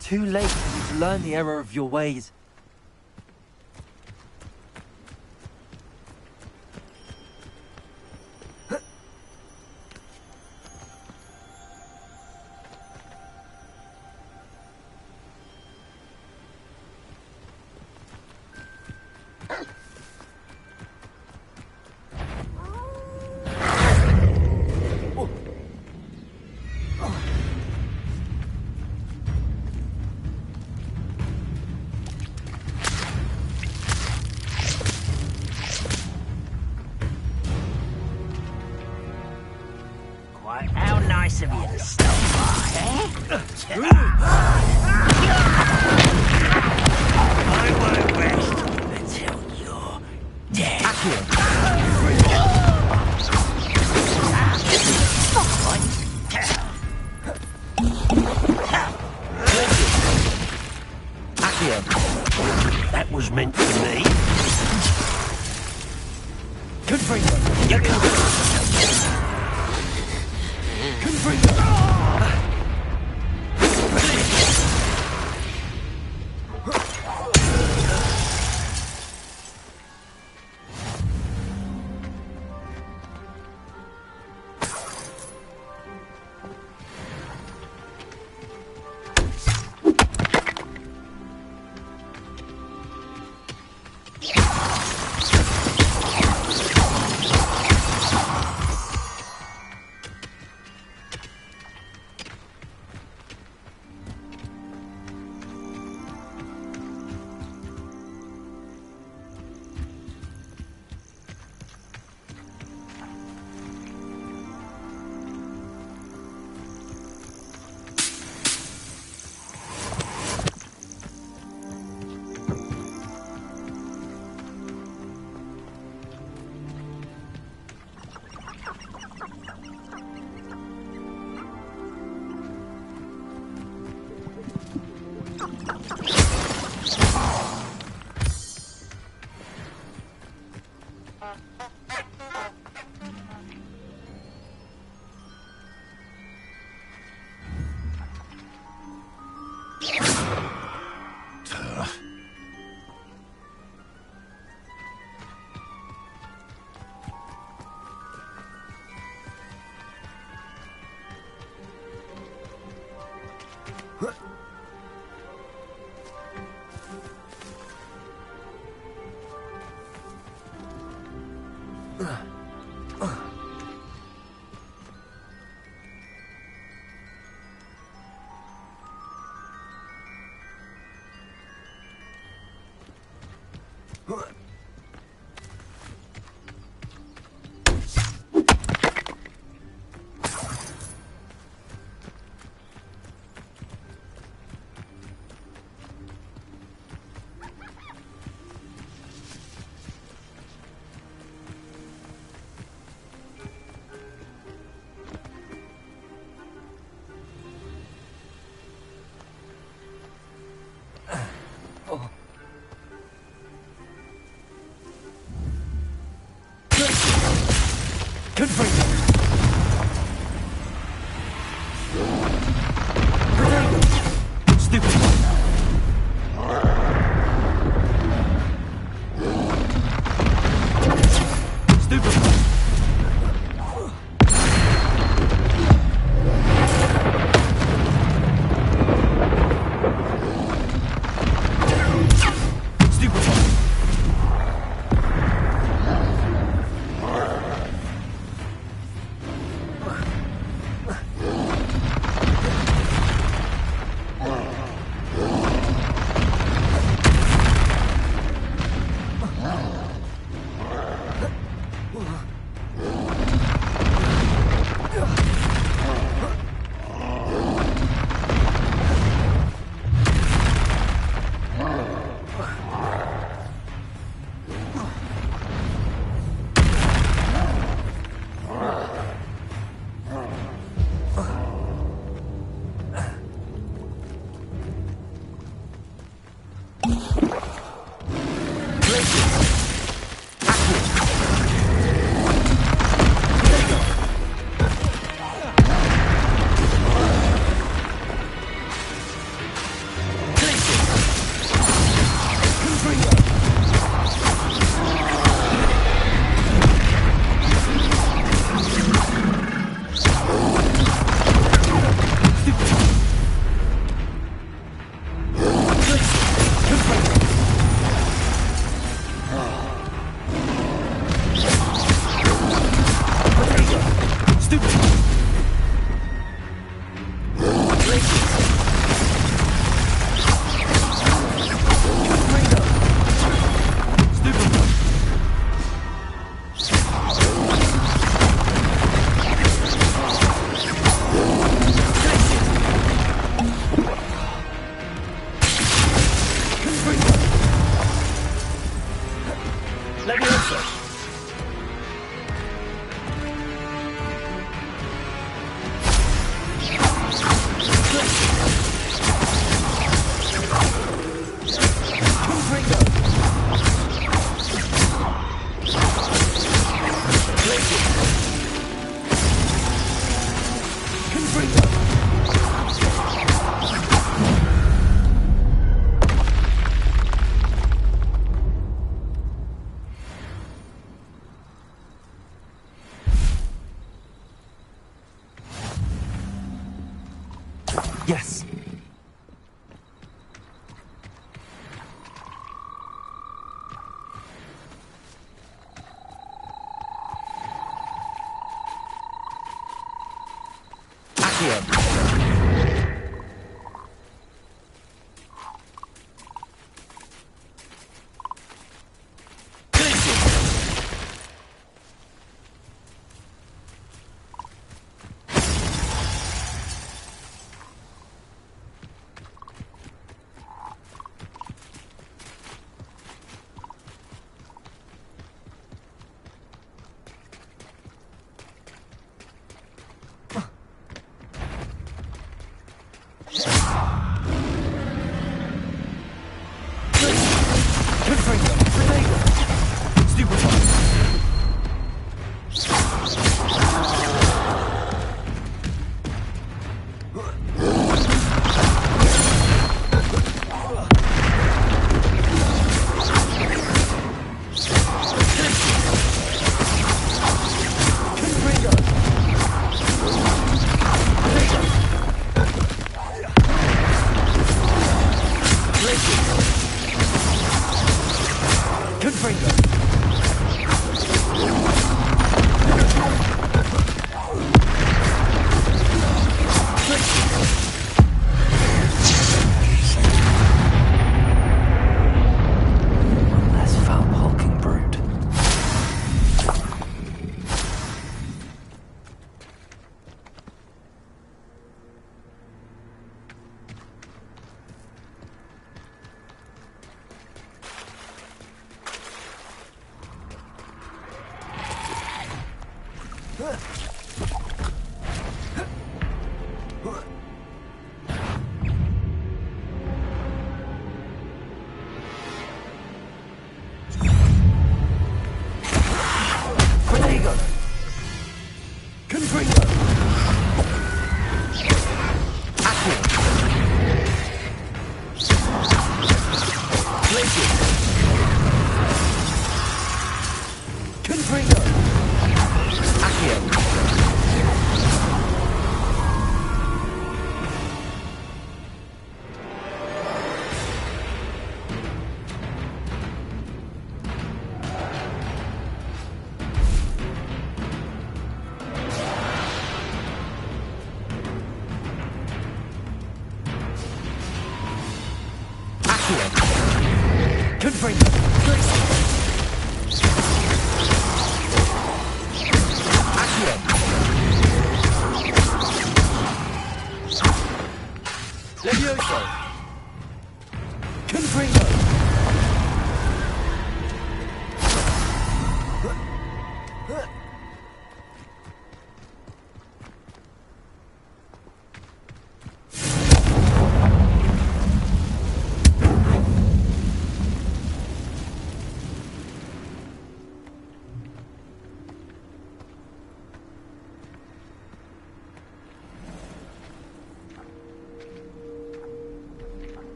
Too late for you to learn the error of your ways. Right, how nice of you to stop by, eh? I won't rest until you're dead. That was meant for me. Confringo! Yes. Accio.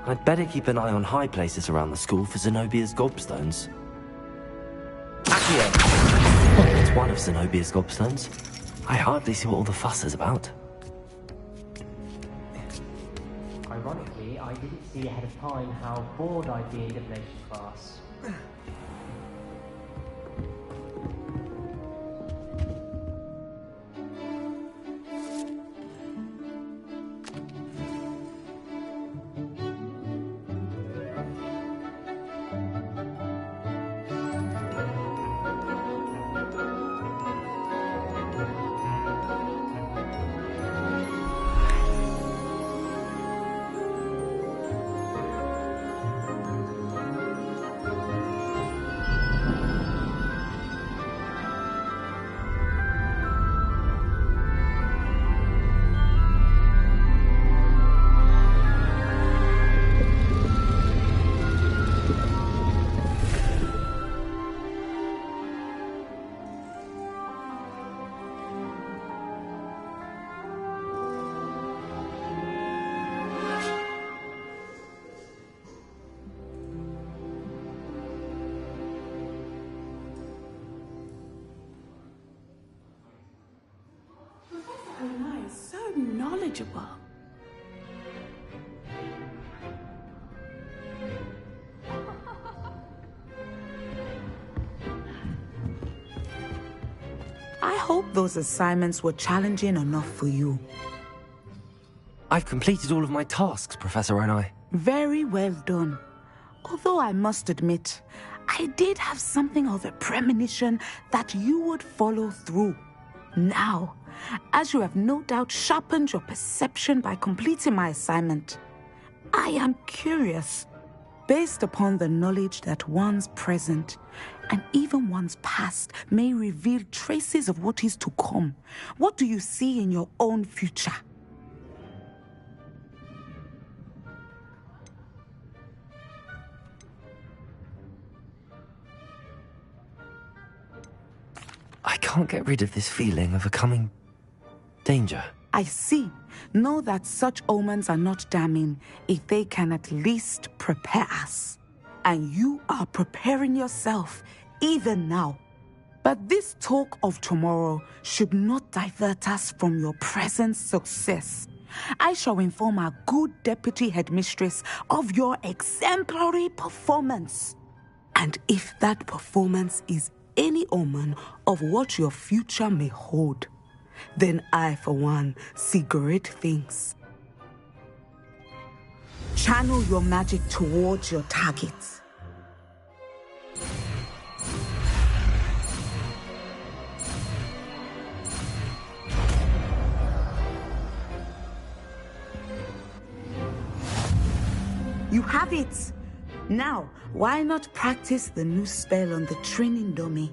I'd better keep an eye on high places around the school for Zenobia's gobstones. Accio! It's one of Zenobia's gobstones. I hardly see what all the fuss is about. Ironically, I didn't see ahead of time how bored I'd be in divination class. So knowledgeable. I hope those assignments were challenging enough for you. I've completed all of my tasks, Professor Onai. Very well done. Although I must admit, I did have something of a premonition that you would follow through. Now, as you have no doubt sharpened your perception by completing my assignment, I am curious, based upon the knowledge that one's present and even one's past may reveal traces of what is to come. What do you see in your own future? I can't get rid of this feeling of a coming danger. I see. Know that such omens are not damning if they can at least prepare us. And you are preparing yourself even now. But this talk of tomorrow should not divert us from your present success. I shall inform our good deputy headmistress of your exemplary performance. And if that performance is any omen of what your future may hold, then I, for one, see great things. Channel your magic towards your target. You have it! Now, why not practice the new spell on the training dummy?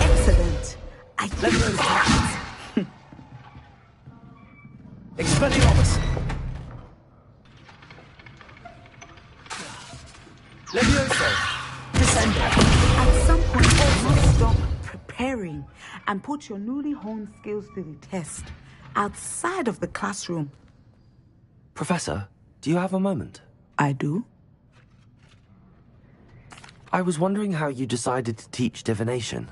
Excellent. I Let me know the captions. Expelliarmus! Levioso! Descendo! At some point, you must stop preparing and put your newly honed skills to the test outside of the classroom. Professor, do you have a moment? I do. I was wondering how you decided to teach divination.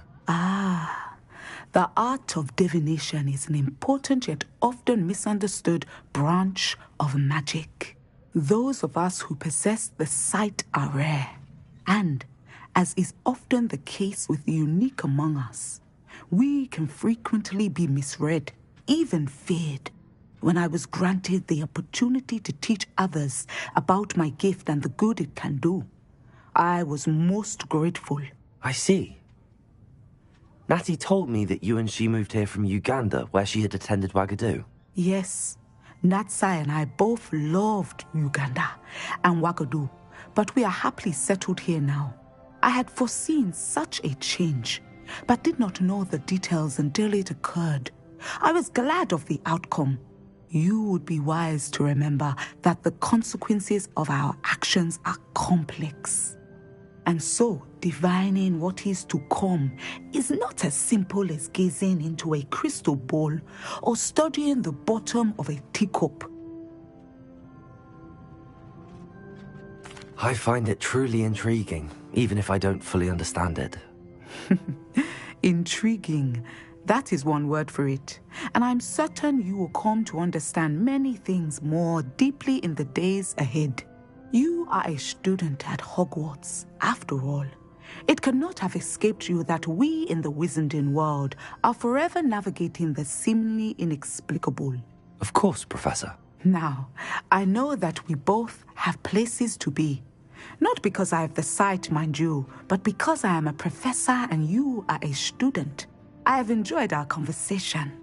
The art of divination is an important yet often misunderstood branch of magic. Those of us who possess the sight are rare, and, as is often the case with the unique among us, we can frequently be misread, even feared. When I was granted the opportunity to teach others about my gift and the good it can do, I was most grateful. I see. Natty told me that you and she moved here from Uganda, where she had attended Wagadu. Yes, Natsai and I both loved Uganda and Wagadu, but we are happily settled here now. I had foreseen such a change, but did not know the details until it occurred. I was glad of the outcome. You would be wise to remember that the consequences of our actions are complex. And so, divining what is to come is not as simple as gazing into a crystal ball or studying the bottom of a teacup. I find it truly intriguing, even if I don't fully understand it. Intriguing. That is one word for it. And I'm certain you will come to understand many things more deeply in the days ahead. You are a student at Hogwarts, after all. It cannot have escaped you that we in the Wizarding world are forever navigating the seemingly inexplicable. Of course, Professor. Now, I know that we both have places to be. Not because I have the sight, mind you, but because I am a professor and you are a student. I have enjoyed our conversation.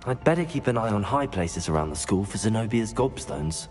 I'd better keep an eye on high places around the school for Zenobia's gobstones.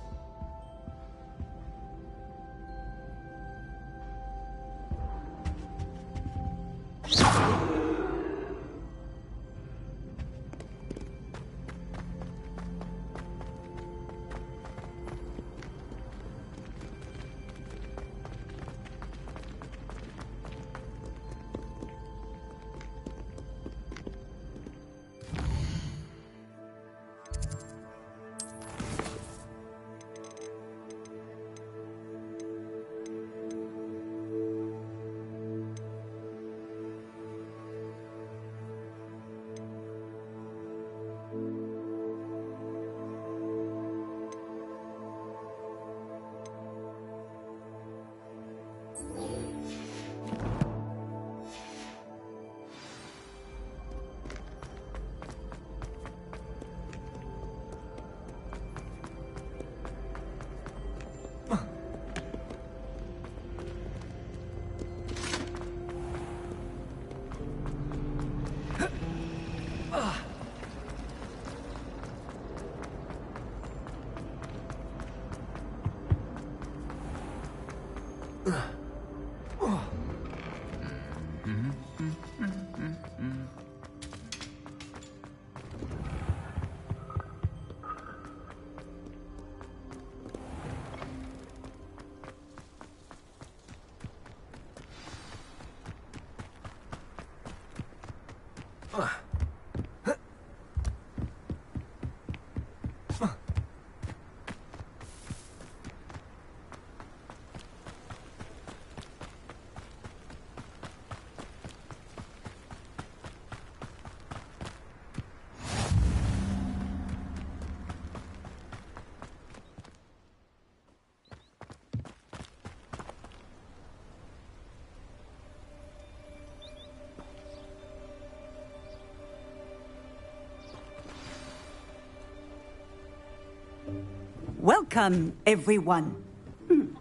Welcome, everyone.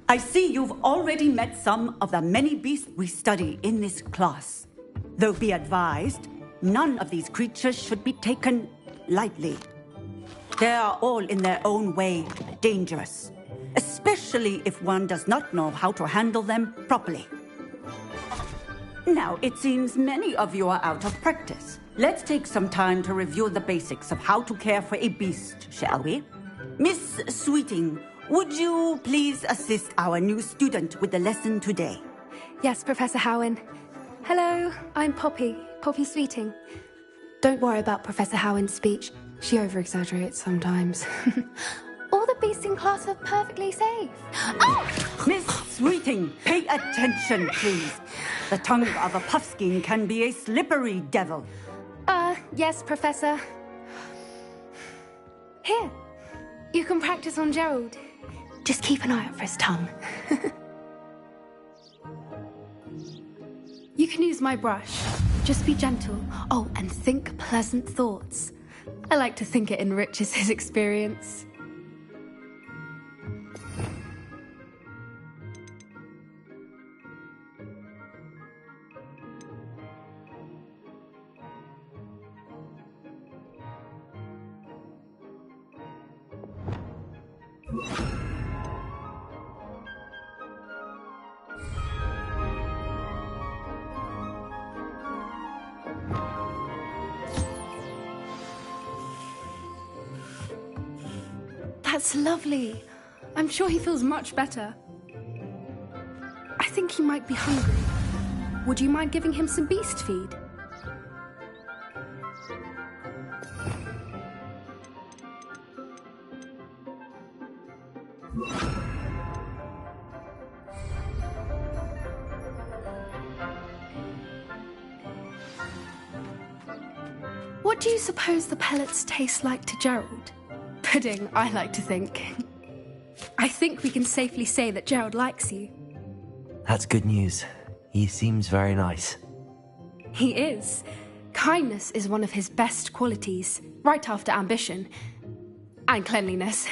I see you've already met some of the many beasts we study in this class. Though be advised, none of these creatures should be taken lightly. They are all in their own way dangerous, especially if one does not know how to handle them properly. Now, it seems many of you are out of practice. Let's take some time to review the basics of how to care for a beast, shall we? Miss Sweeting, would you please assist our new student with the lesson today? Yes, Professor Howen. Hello, I'm Poppy Sweeting. Don't worry about Professor Howen's speech. She over-exaggerates sometimes. All the beasts in class are perfectly safe. Oh! Miss Sweeting, pay attention, please. The tongue of a puffskein can be a slippery devil. Yes, Professor. Here, you can practice on Gerald. Just keep an eye out for his tongue. You can use my brush. Just be gentle. Oh, and think pleasant thoughts. I like to think it enriches his experience. That's lovely. I'm sure he feels much better. I think he might be hungry. Would you mind giving him some beast feed? What do you suppose the pellets taste like to Gerald? Pudding, I like to think. I think we can safely say that Gerald likes you. That's good news. He seems very nice. He is. Kindness is one of his best qualities, right after ambition. And cleanliness.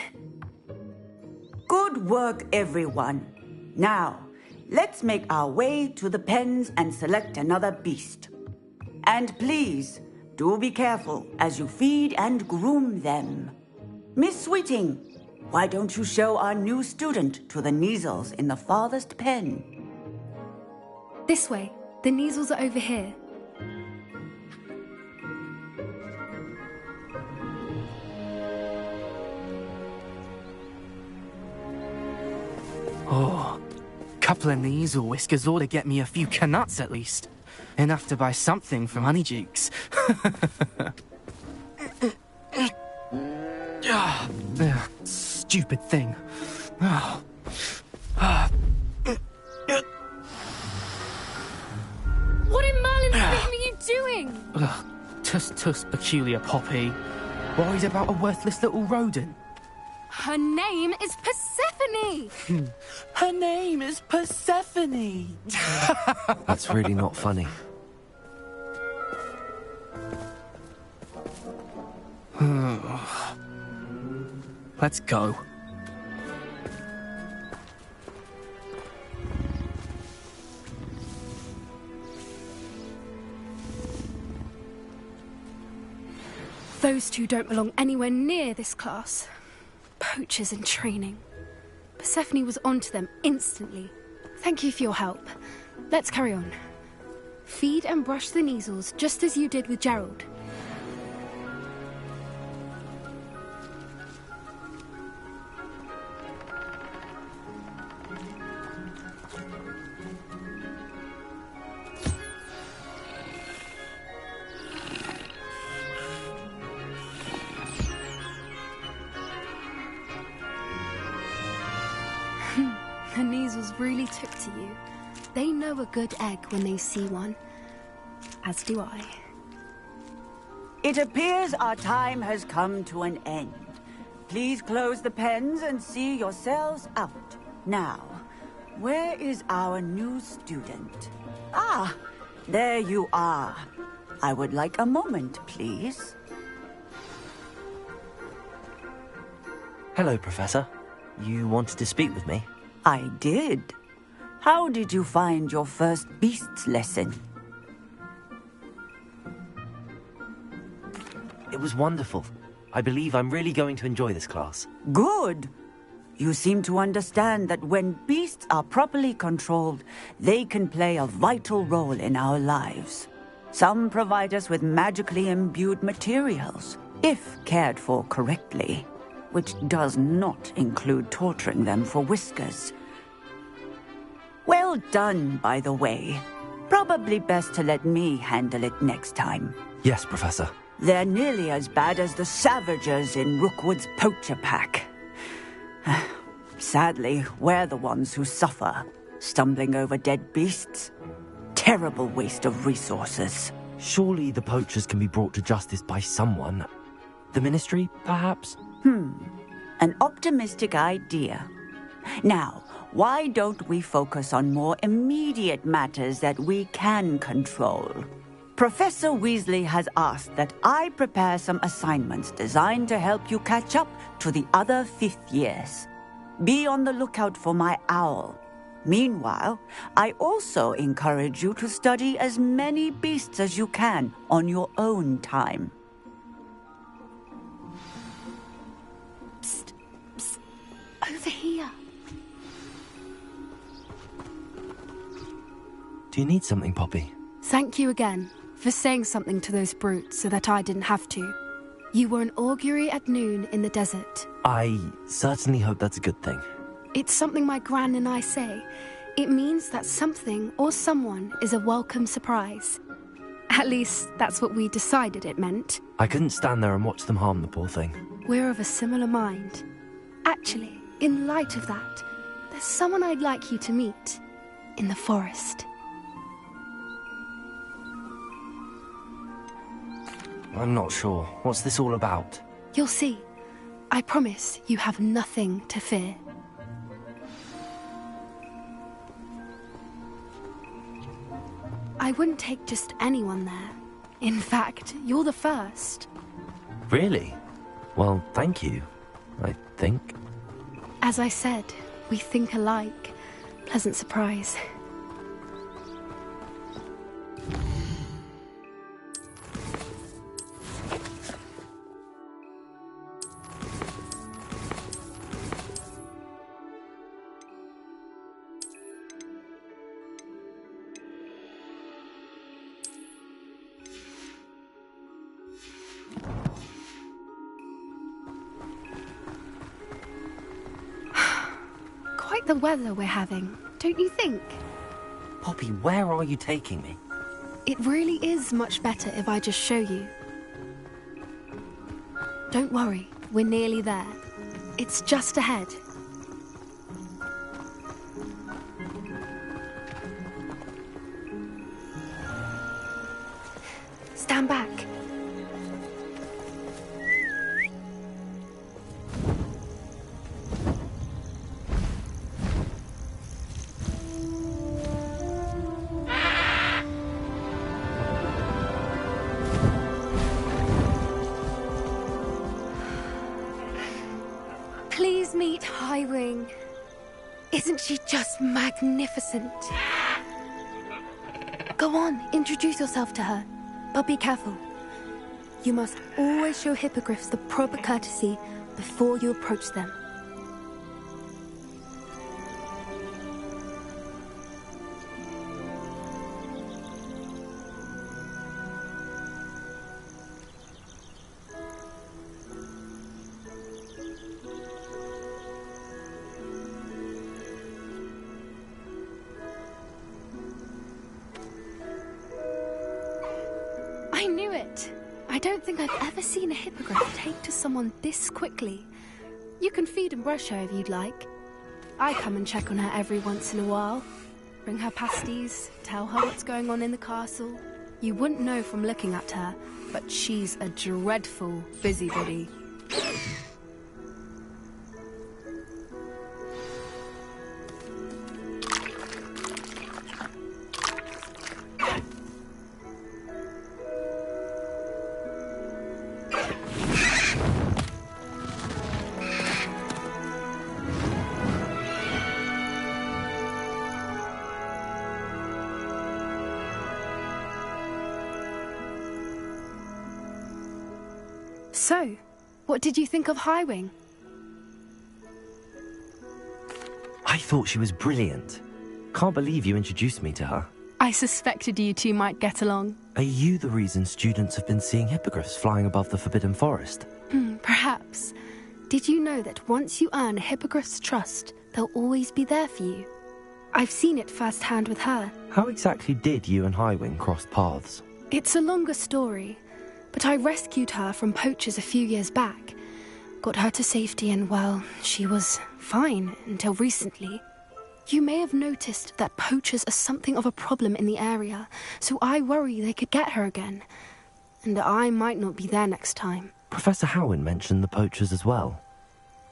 Good work, everyone. Now, let's make our way to the pens and select another beast. And please, do be careful as you feed and groom them. Miss Sweeting, why don't you show our new student to the Kneazles in the farthest pen? This way. The Kneazles are over here. Oh, couple of Kneazle whiskers ought to get me a few canuts at least. Enough to buy something from Honeydukes. Stupid thing. Oh. What in Merlin's name are you doing? Tuss, peculiar Poppy. Worried about a worthless little rodent. Her name is Persephone! Her name is Persephone! That's really not funny. Let's go. Those two don't belong anywhere near this class. Poachers in training. Persephone was onto them instantly. Thank you for your help. Let's carry on. Feed and brush the Neasels just as you did with Gerald. The Neasels really took to you. They know a good egg when they see one. As do I. It appears our time has come to an end. Please close the pens and see yourselves out. Now, where is our new student? Ah, there you are. I would like a moment, please. Hello, Professor. You wanted to speak with me? I did. How did you find your first beasts lesson? It was wonderful. I believe I'm really going to enjoy this class. Good. You seem to understand that when beasts are properly controlled, they can play a vital role in our lives. Some provide us with magically imbued materials, if cared for correctly, which does not include torturing them for whiskers. Well done, by the way. Probably best to let me handle it next time. Yes, Professor. They're nearly as bad as the Savagers in Rookwood's poacher pack. Sadly, we're the ones who suffer, stumbling over dead beasts. Terrible waste of resources. Surely the poachers can be brought to justice by someone. The Ministry, perhaps? An optimistic idea. Now, why don't we focus on more immediate matters that we can control? Professor Weasley has asked that I prepare some assignments designed to help you catch up to the other fifth years. Be on the lookout for my owl. Meanwhile, I also encourage you to study as many beasts as you can on your own time. Psst, psst, over here. Do you need something, Poppy? Thank you again for saying something to those brutes so that I didn't have to. You were an augury at noon in the desert. I certainly hope that's a good thing. It's something my gran and I say. It means that something or someone is a welcome surprise. At least, that's what we decided it meant. I couldn't stand there and watch them harm the poor thing. We're of a similar mind. Actually, in light of that, there's someone I'd like you to meet. In the forest. I'm not sure. What's this all about? You'll see. I promise you have nothing to fear. I wouldn't take just anyone there. In fact, you're the first. Really? Well, thank you, I think. As I said, we think alike. Pleasant surprise. Quite the weather we're having, don't you think? Poppy, where are you taking me? It really is much better if I just show you. Don't worry, we're nearly there. It's just ahead. Stand back. Please meet Highwing. Isn't she just magnificent? Go on, introduce yourself to her. But be careful. You must always show hippogriffs the proper courtesy before you approach them. I knew it. I don't think I've ever seen a hippogriff take to someone this quickly. You can feed and brush her if you'd like. I come and check on her every once in a while. Bring her pasties, tell her what's going on in the castle. You wouldn't know from looking at her, but she's a dreadful busybody. So, what did you think of Highwing? I thought she was brilliant. Can't believe you introduced me to her. I suspected you two might get along. Are you the reason students have been seeing hippogriffs flying above the Forbidden Forest? Perhaps. Did you know that once you earn a hippogriff's trust, they'll always be there for you? I've seen it firsthand with her. How exactly did you and Highwing cross paths? It's a longer story, but I rescued her from poachers a few years back. Got her to safety and, well, she was fine until recently. You may have noticed that poachers are something of a problem in the area, so I worry they could get her again. And I might not be there next time. Professor Howin mentioned the poachers as well.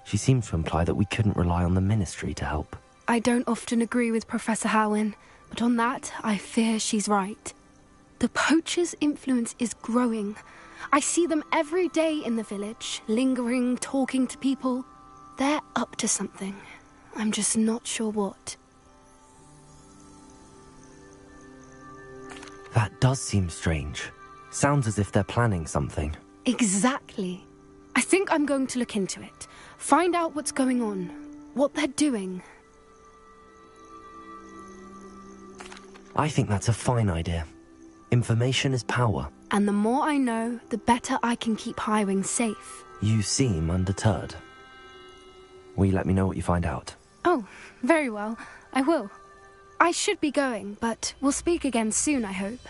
She seemed to imply that we couldn't rely on the Ministry to help. I don't often agree with Professor Howin, but on that, I fear she's right. The poachers' influence is growing. I see them every day in the village, lingering, talking to people. They're up to something. I'm just not sure what. That does seem strange. Sounds as if they're planning something. Exactly. I think I'm going to look into it. Find out what's going on, what they're doing. I think that's a fine idea. Information is power. And the more I know, the better I can keep Highwing safe. You seem undeterred. Will you let me know what you find out? Oh, very well. I will. I should be going, but we'll speak again soon, I hope.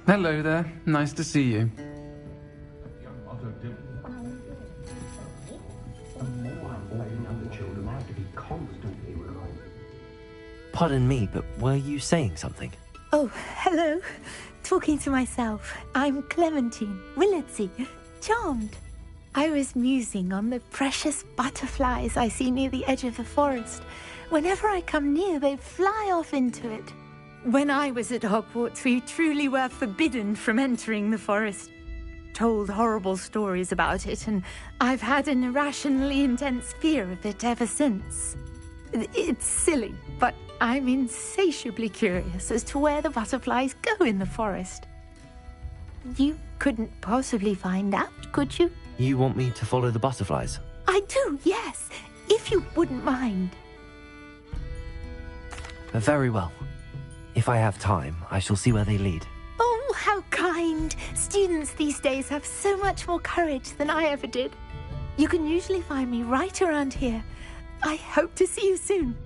Hello there. Nice to see you. Pardon me, but were you saying something? Oh, hello. Talking to myself. I'm Clementine Willardsey. Charmed. I was musing on the precious butterflies I see near the edge of the forest. Whenever I come near, they fly off into it. When I was at Hogwarts, we truly were forbidden from entering the forest. Told horrible stories about it, and I've had an irrationally intense fear of it ever since. It's silly, but I'm insatiably curious as to where the butterflies go in the forest. You couldn't possibly find out, could you? You want me to follow the butterflies? I do, yes, if you wouldn't mind. Very well. If I have time, I shall see where they lead. Oh, how kind. Students these days have so much more courage than I ever did. You can usually find me right around here. I hope to see you soon.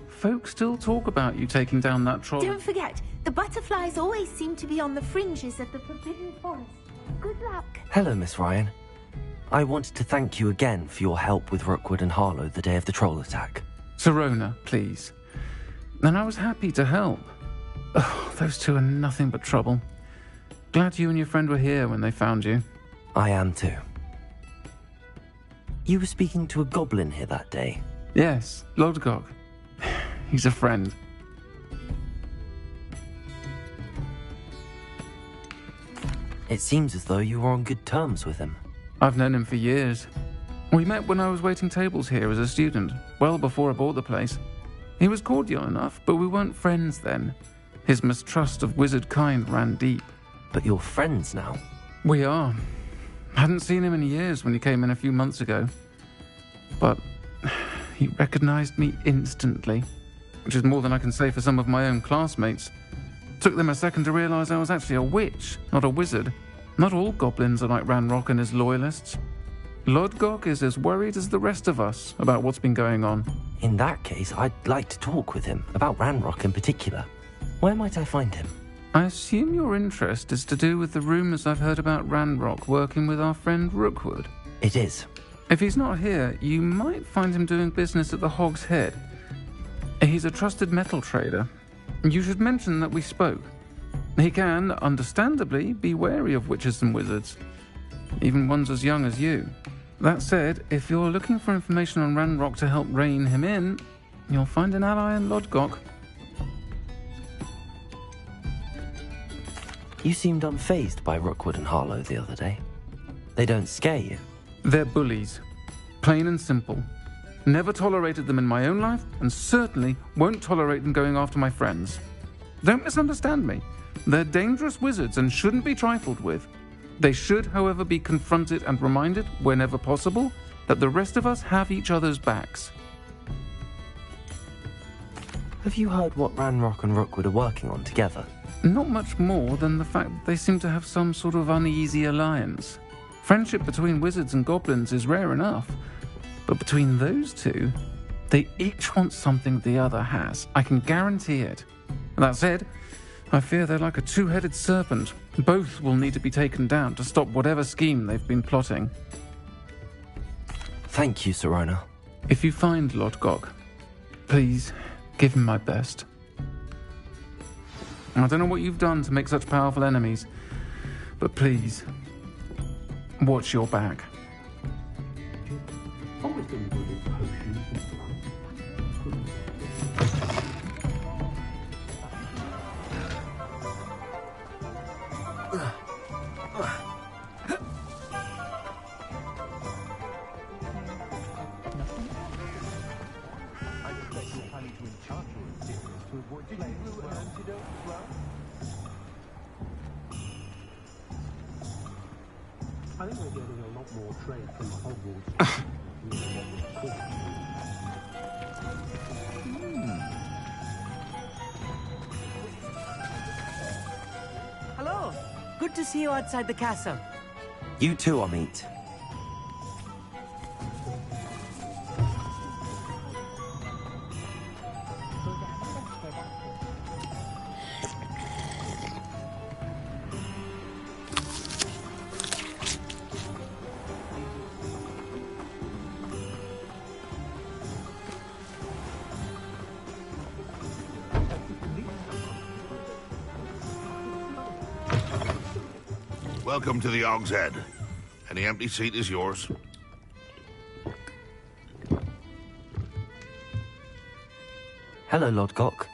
Folk still talk about you taking down that troll. Don't forget, the butterflies always seem to be on the fringes of the Forbidden Forest. Good luck. Hello, Miss Ryan. I wanted to thank you again for your help with Rookwood and Harlow the day of the troll attack. Sirona, please. And I was happy to help. Oh, those two are nothing but trouble. Glad you and your friend were here when they found you. I am too. You were speaking to a goblin here that day? Yes, Lodgok. He's a friend. It seems as though you were on good terms with him. I've known him for years. We met when I was waiting tables here as a student, well before I bought the place. He was cordial enough, but we weren't friends then. His mistrust of wizard kind ran deep. But you're friends now? We are. Hadn't seen him in years when he came in a few months ago. But he recognized me instantly, which is more than I can say for some of my own classmates. Took them a second to realize I was actually a witch, not a wizard. Not all goblins are like Ranrock and his loyalists. Lodgok is as worried as the rest of us about what's been going on. In that case, I'd like to talk with him, about Ranrock in particular. Where might I find him? I assume your interest is to do with the rumors I've heard about Ranrock working with our friend Rookwood. It is. If he's not here, you might find him doing business at the Hog's Head. He's a trusted metal trader. You should mention that we spoke. He can, understandably, be wary of witches and wizards, even ones as young as you. That said, if you're looking for information on Ranrock to help rein him in, you'll find an ally in Lodgok. You seemed unfazed by Rookwood and Harlow the other day. They don't scare you? They're bullies. Plain and simple. Never tolerated them in my own life, and certainly won't tolerate them going after my friends. Don't misunderstand me. They're dangerous wizards and shouldn't be trifled with. They should, however, be confronted and reminded, whenever possible, that the rest of us have each other's backs. Have you heard what Ranrock and Rookwood are working on together? Not much more than the fact that they seem to have some sort of uneasy alliance. Friendship between wizards and goblins is rare enough, but between those two, they each want something the other has. I can guarantee it. That said, I fear they're like a two-headed serpent. Both will need to be taken down to stop whatever scheme they've been plotting. Thank you, Sirona. If you find Lodgok, please give him my best. I don't know what you've done to make such powerful enemies, but please, watch your back. I think we're getting a lot more trade from Hogwarts. Hello. Good to see you outside the castle. You too, Amit. Welcome to the Hog's Head. Any empty seat is yours. Hello, Lodgok.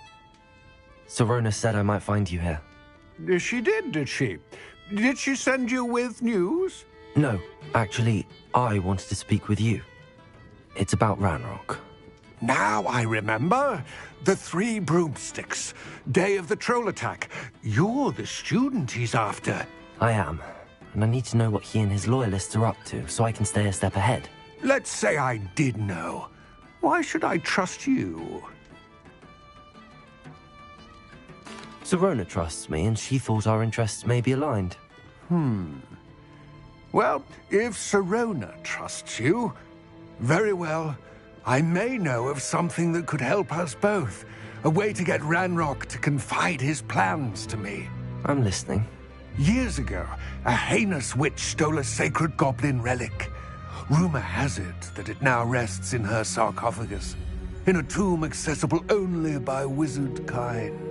Sorona said I might find you here. She did she? Did she send you with news? No, actually, I wanted to speak with you. It's about Ranrock. Now I remember. The 3 broomsticks. Day of the troll attack. You're the student he's after. I am, and I need to know what he and his loyalists are up to so I can stay a step ahead. Let's say I did know. Why should I trust you? Sorona trusts me, and she thought our interests may be aligned. Well, if Sorona trusts you, very well. I may know of something that could help us both. A way to get Ranrock to confide his plans to me. I'm listening. Years ago, a heinous witch stole a sacred goblin relic. Rumor has it that it now rests in her sarcophagus, in a tomb accessible only by wizard kind.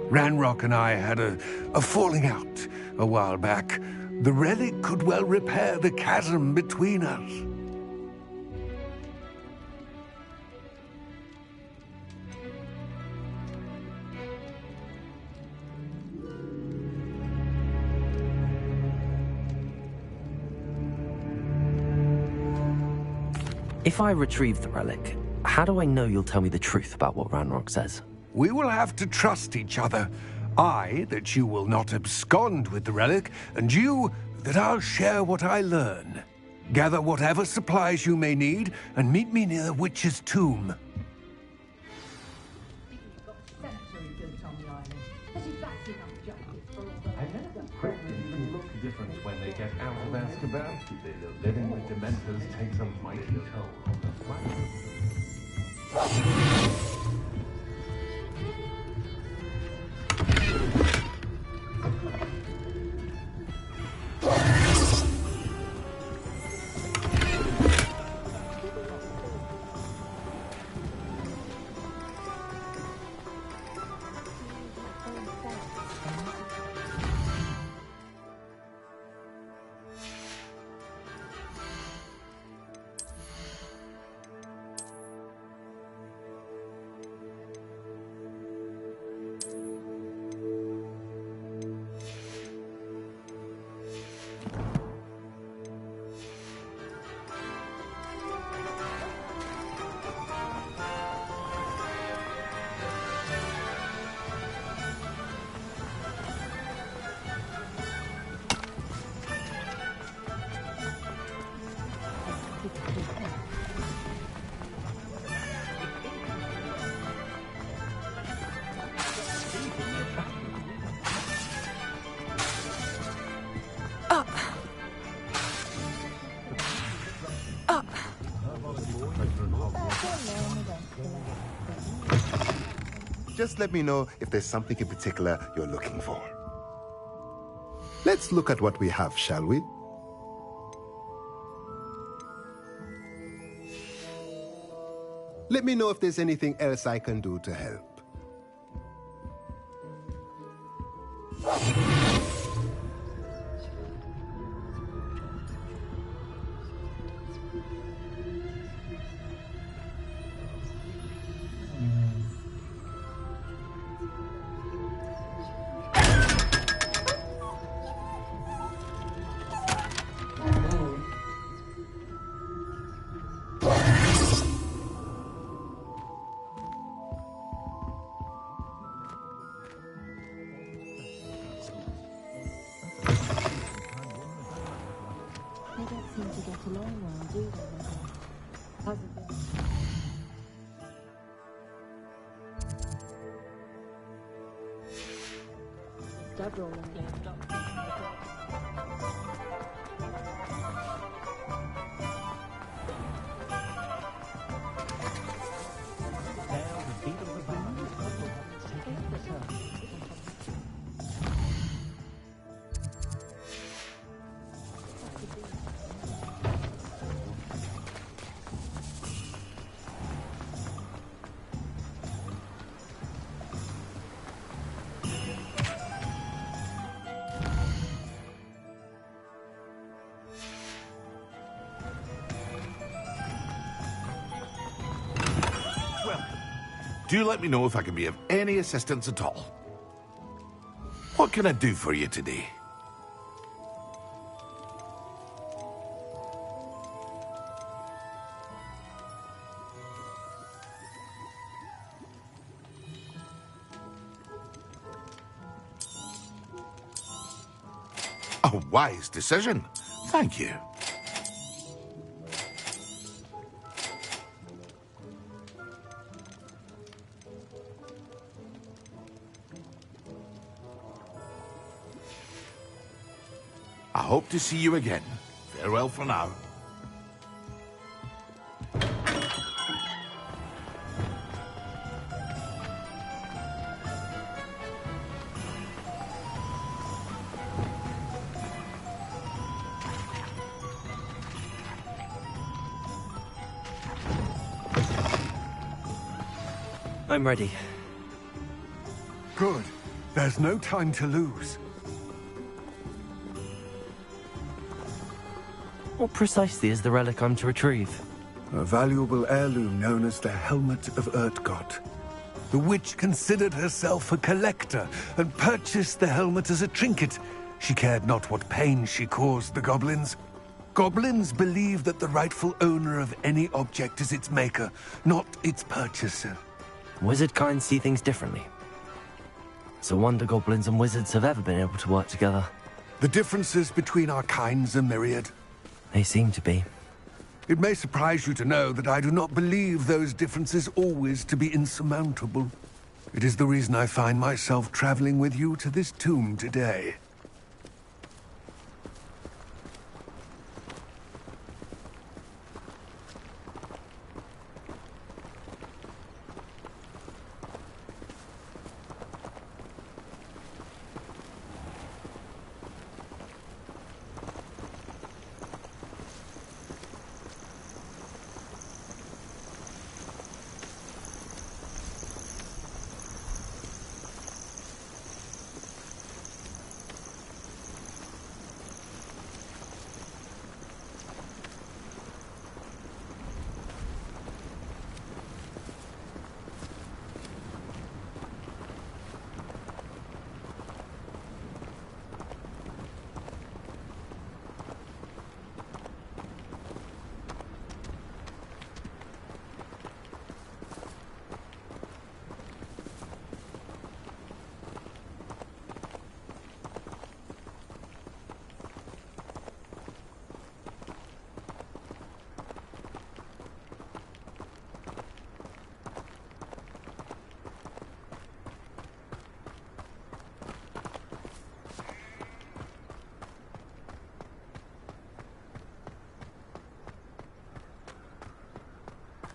Ranrock and I had a falling out a while back. The relic could well repair the chasm between us. If I retrieve the relic, how do I know you'll tell me the truth about what Ranrock says? We will have to trust each other. I, that you will not abscond with the relic, and you, that I'll share what I learn. Gather whatever supplies you may need, and meet me near the witch's tomb. Different when they get out of Azkaban. Living with Dementors takes a mighty toll on the planet. Just let me know if there's something in particular you're looking for. Let's look at what we have, shall we? Let me know if there's anything else I can do to help. Do let me know if I can be of any assistance at all. What can I do for you today? A wise decision. Thank you. I hope to see you again. Farewell for now. I'm ready. Good. There's no time to lose. What precisely is the relic I'm to retrieve? A valuable heirloom known as the Helmet of Urtkot. The witch considered herself a collector and purchased the helmet as a trinket. She cared not what pain she caused the goblins. Goblins believe that the rightful owner of any object is its maker, not its purchaser. Wizard kind see things differently. It's a wonder goblins and wizards have ever been able to work together. The differences between our kinds are myriad. They seem to be. It may surprise you to know that I do not believe those differences always to be insurmountable. It is the reason I find myself traveling with you to this tomb today.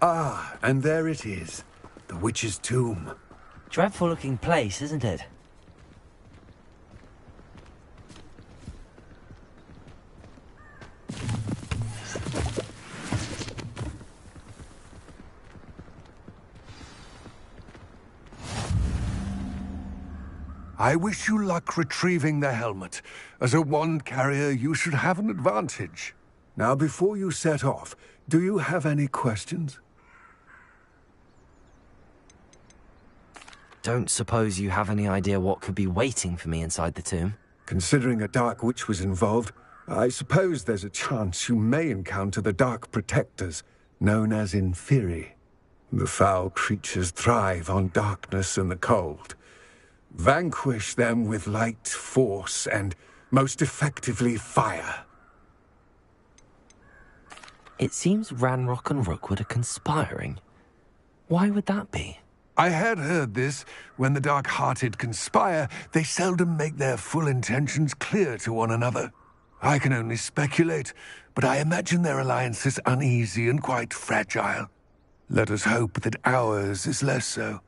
Ah, and there it is. The witch's tomb. Dreadful looking place, isn't it? I wish you luck retrieving the helmet. As a wand carrier, you should have an advantage. Now, before you set off, do you have any questions? Don't suppose you have any idea what could be waiting for me inside the tomb? Considering a Dark Witch was involved, I suppose there's a chance you may encounter the Dark Protectors, known as Inferi. The foul creatures thrive on darkness and the cold. Vanquish them with light, force, and, most effectively, fire. It seems Ranrock and Rookwood are conspiring. Why would that be? I had heard this. When the dark-hearted conspire, they seldom make their full intentions clear to one another. I can only speculate, but I imagine their alliance is uneasy and quite fragile. Let us hope that ours is less so.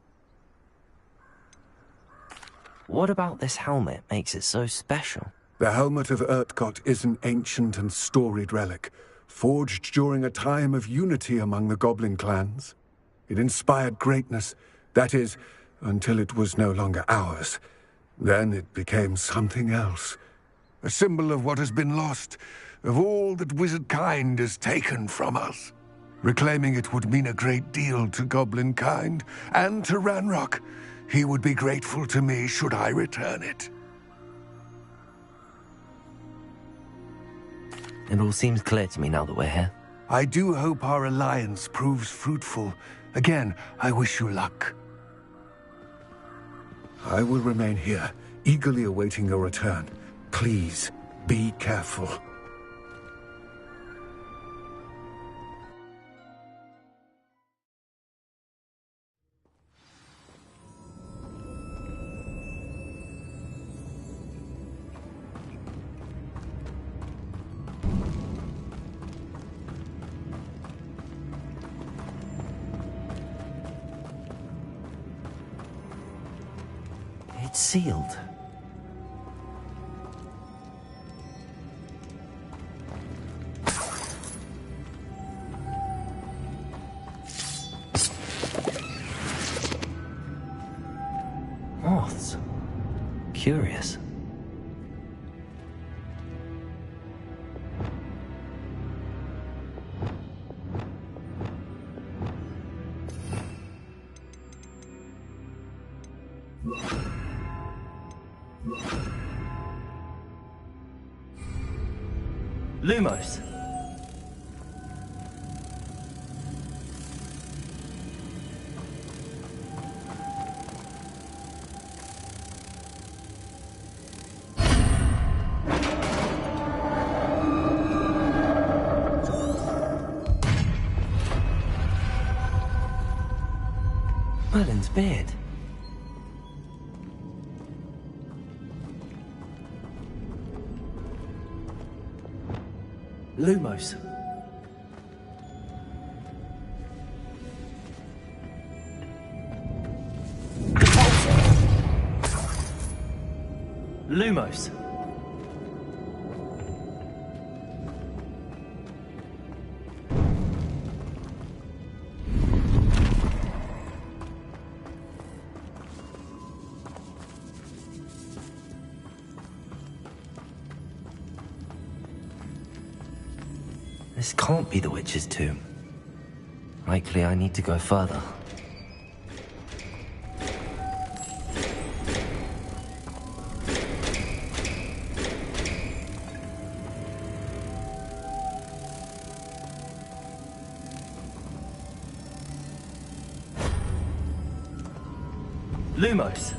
What about this helmet makes it so special? The Helmet of Urtkot is an ancient and storied relic, forged during a time of unity among the goblin clans. It inspired greatness, that is, until it was no longer ours. Then it became something else. A symbol of what has been lost, of all that wizard kind has taken from us. Reclaiming it would mean a great deal to goblin kind, and to Ranrock. He would be grateful to me should I return it. It all seems clear to me now that we're here. I do hope our alliance proves fruitful. Again, I wish you luck. I will remain here, eagerly awaiting your return. Please, be careful. It's sealed. Moths. Curious. Lumos. Merlin's beard. Lumos. Lumos. This can't be the witch's tomb. Likely I need to go further. Lumos.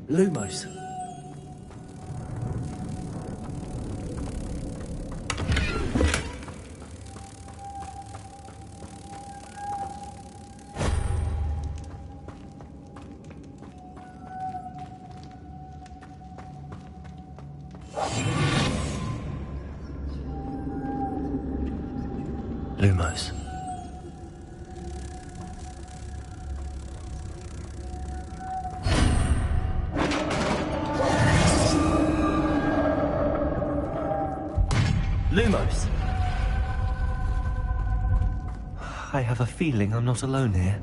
Lumos. Lumos. Lumos. I have a feeling I'm not alone here.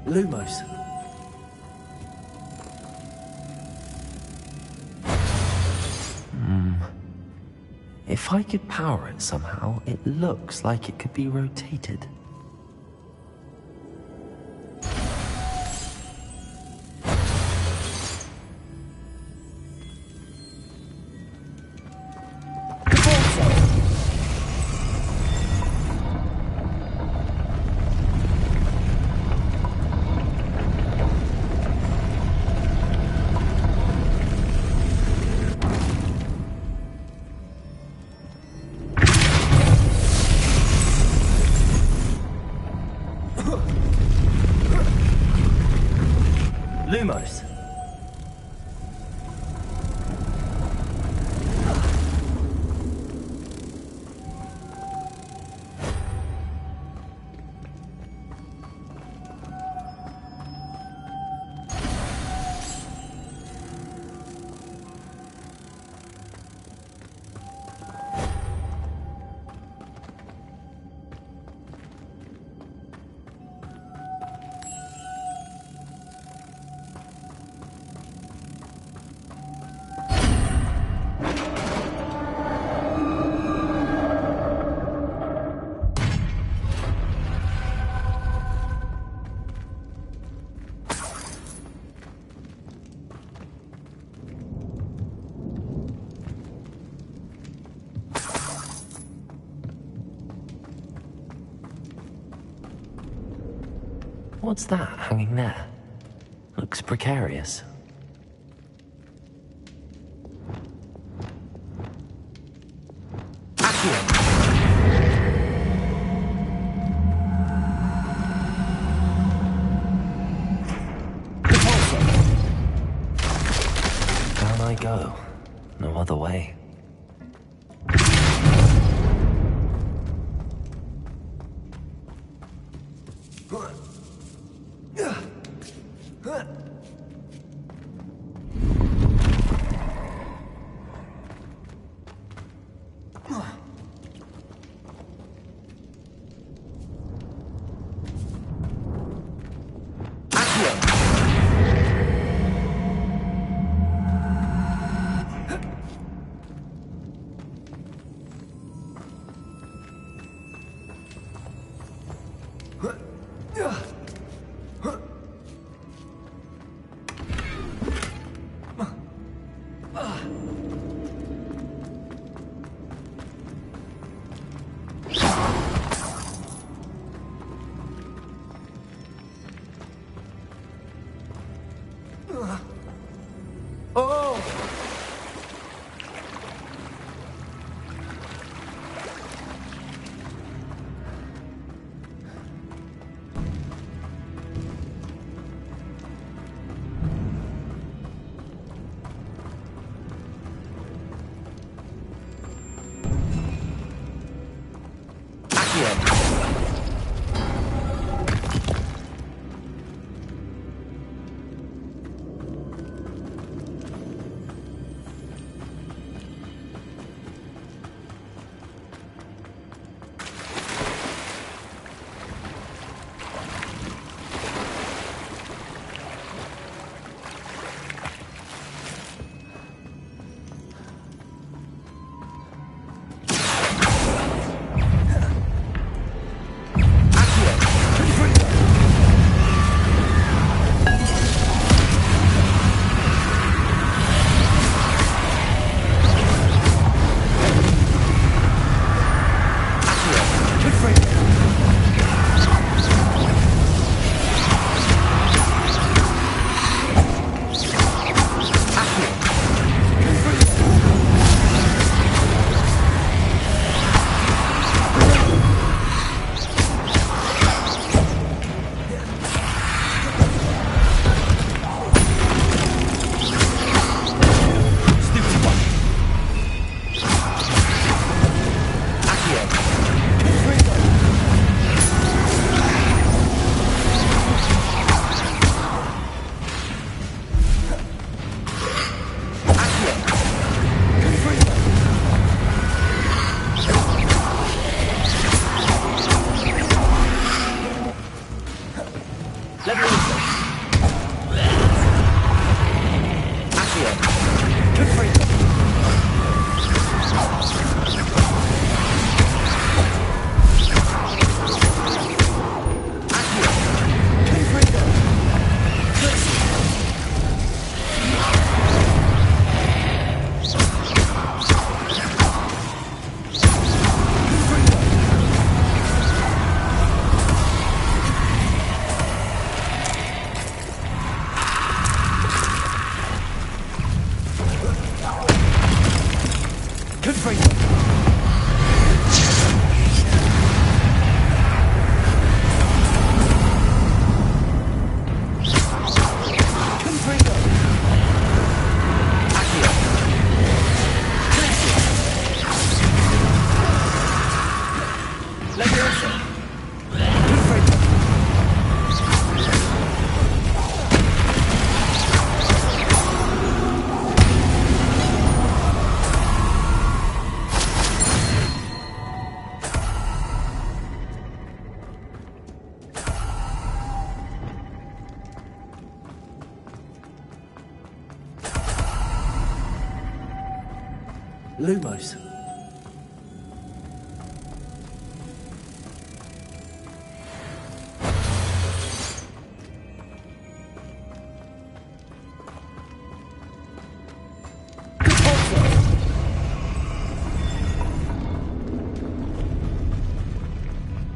Lumos. If I could power it somehow, it looks like it could be rotated. Lumos. What's that hanging there? Looks precarious. Down I go. No other way. Lumos.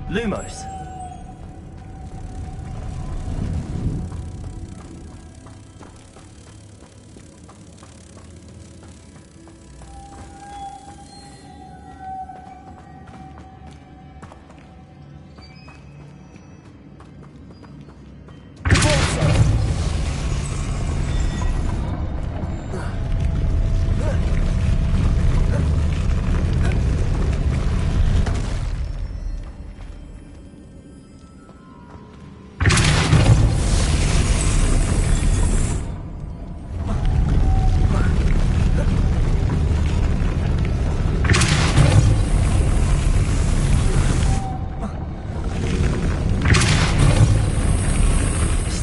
Lumos.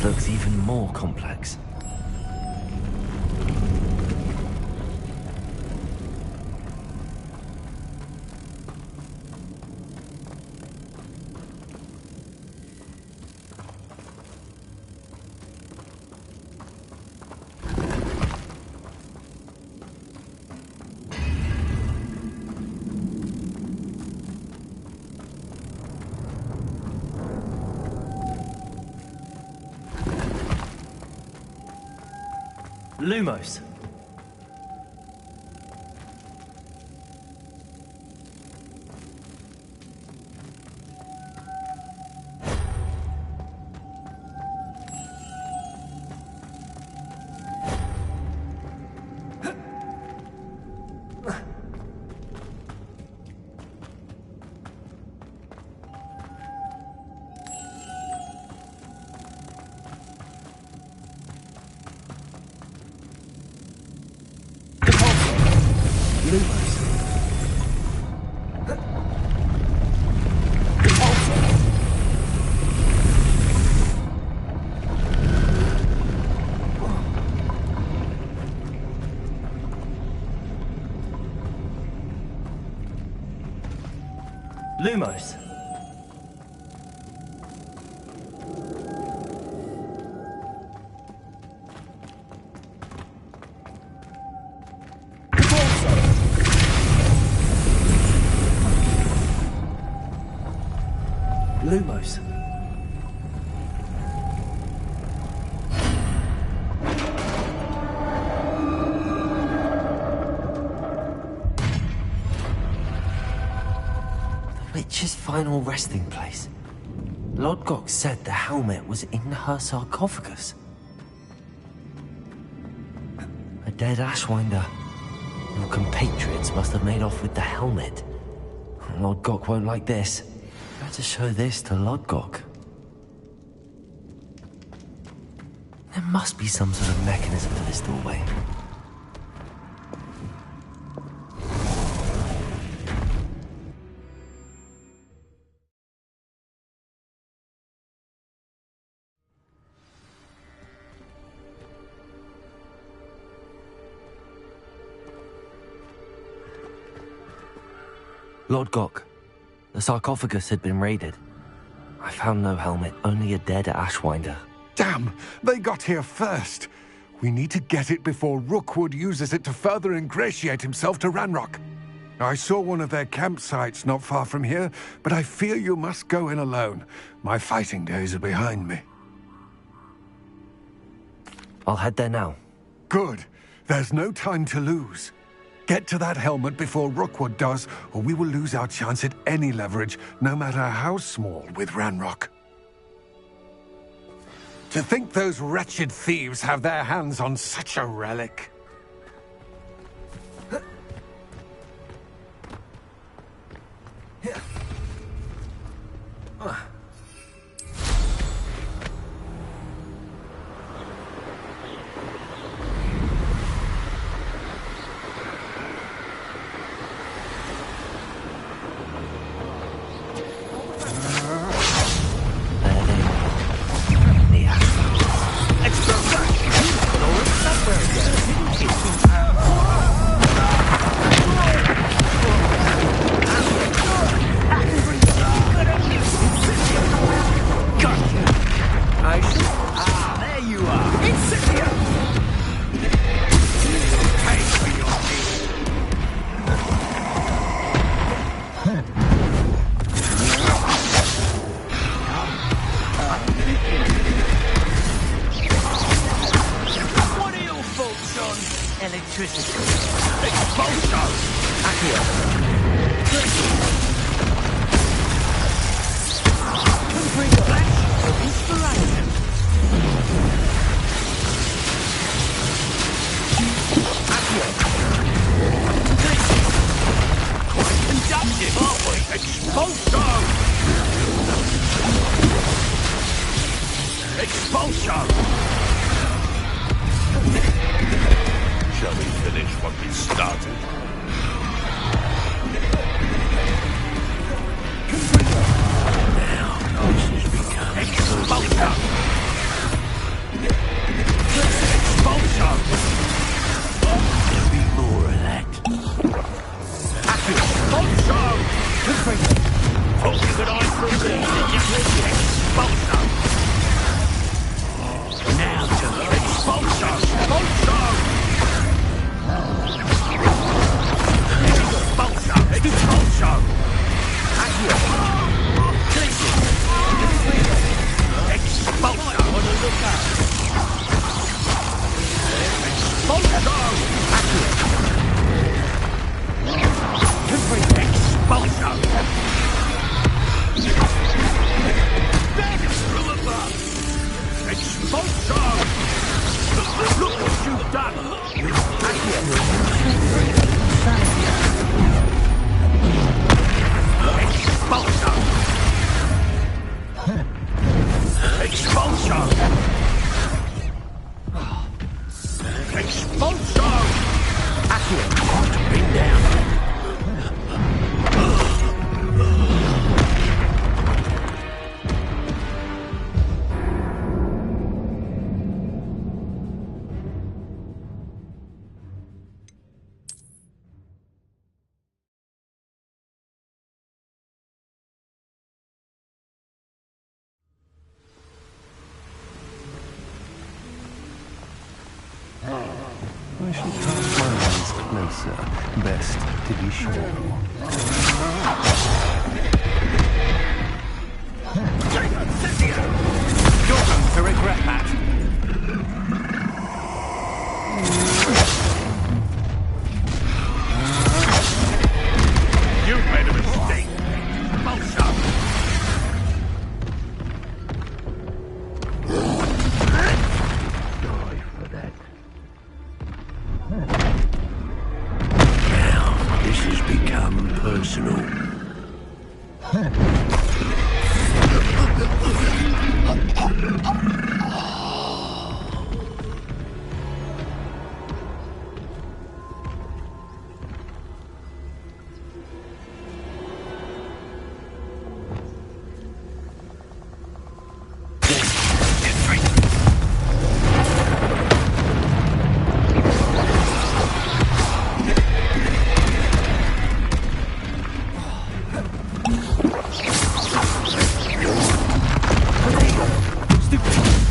Looks even more complex. Lumos. Lumos. Lumos. The witch's final resting place. Lodgok said the helmet was in her sarcophagus. A dead Ashwinder. Your compatriots must have made off with the helmet. Lodgok won't like this. Better show this to Lodgok. There must be some sort of mechanism to this doorway. Lodgok, the sarcophagus had been raided. I found no helmet, only a dead Ashwinder. Damn! They got here first! We need to get it before Rookwood uses it to further ingratiate himself to Ranrock. I saw one of their campsites not far from here, but I fear you must go in alone. My fighting days are behind me. I'll head there now. Good. There's no time to lose. Get to that helmet before Rookwood does, or we will lose our chance at any leverage, no matter how small, with Ranrock. To think those wretched thieves have their hands on such a relic. Shall we finish what we started? Now, this has become expulsion! Expulsion! There'll be more of that. Expulsion! Holding an eye for a reason, expulsion! Now to the expulsion! Expulsion! Expulsion! Expulsion! Expulsion! On the lookout! Expulsion! Expulsion! From above! Expulsion! Look what you've done! Expulsion! Expulsion! Expulsion! Accurate. Hard to bring down. I shall cast my eyes closer, best to be sure. You're going to regret that. You've made a mistake. Bullshot. Die for that. Now, this has become personal. Stupid.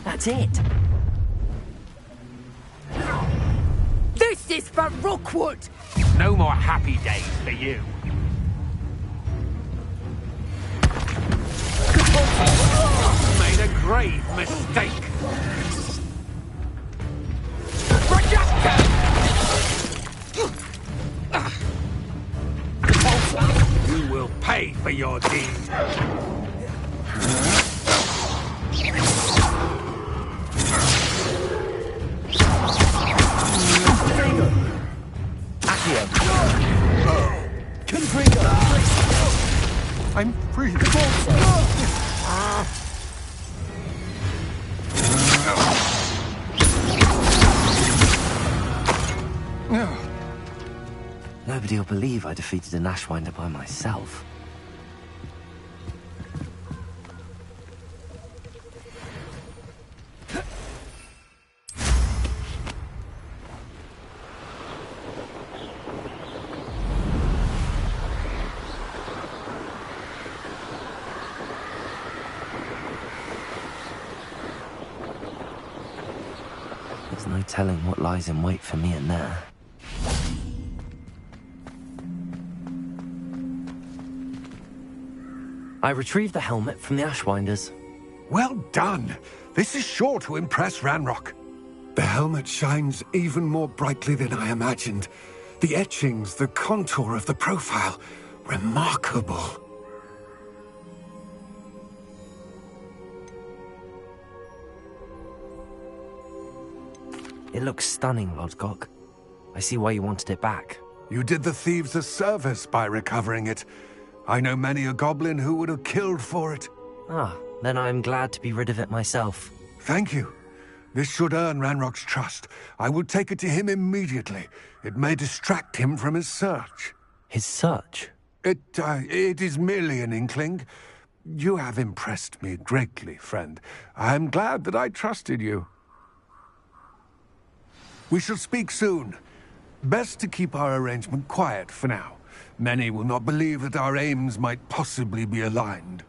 That's it. This is for Rookwood! No more happy days for you. Made a grave mistake. You will pay for your deed. I'm free. Nobody will believe I defeated an Ashwinder by myself. There's no telling what lies in wait for me in there. I retrieved the helmet from the Ashwinders. Well done. This is sure to impress Ranrock. The helmet shines even more brightly than I imagined. The etchings, the contour of the profile. Remarkable. It looks stunning, Lodgok. I see why you wanted it back. You did the thieves a service by recovering it. I know many a goblin who would have killed for it. Ah, then I'm glad to be rid of it myself. Thank you. This should earn Ranrock's trust. I will take it to him immediately. It may distract him from his search. His search? It is merely an inkling. You have impressed me greatly, friend. I am glad that I trusted you. We shall speak soon. Best to keep our arrangement quiet for now. Many will not believe that our aims might possibly be aligned.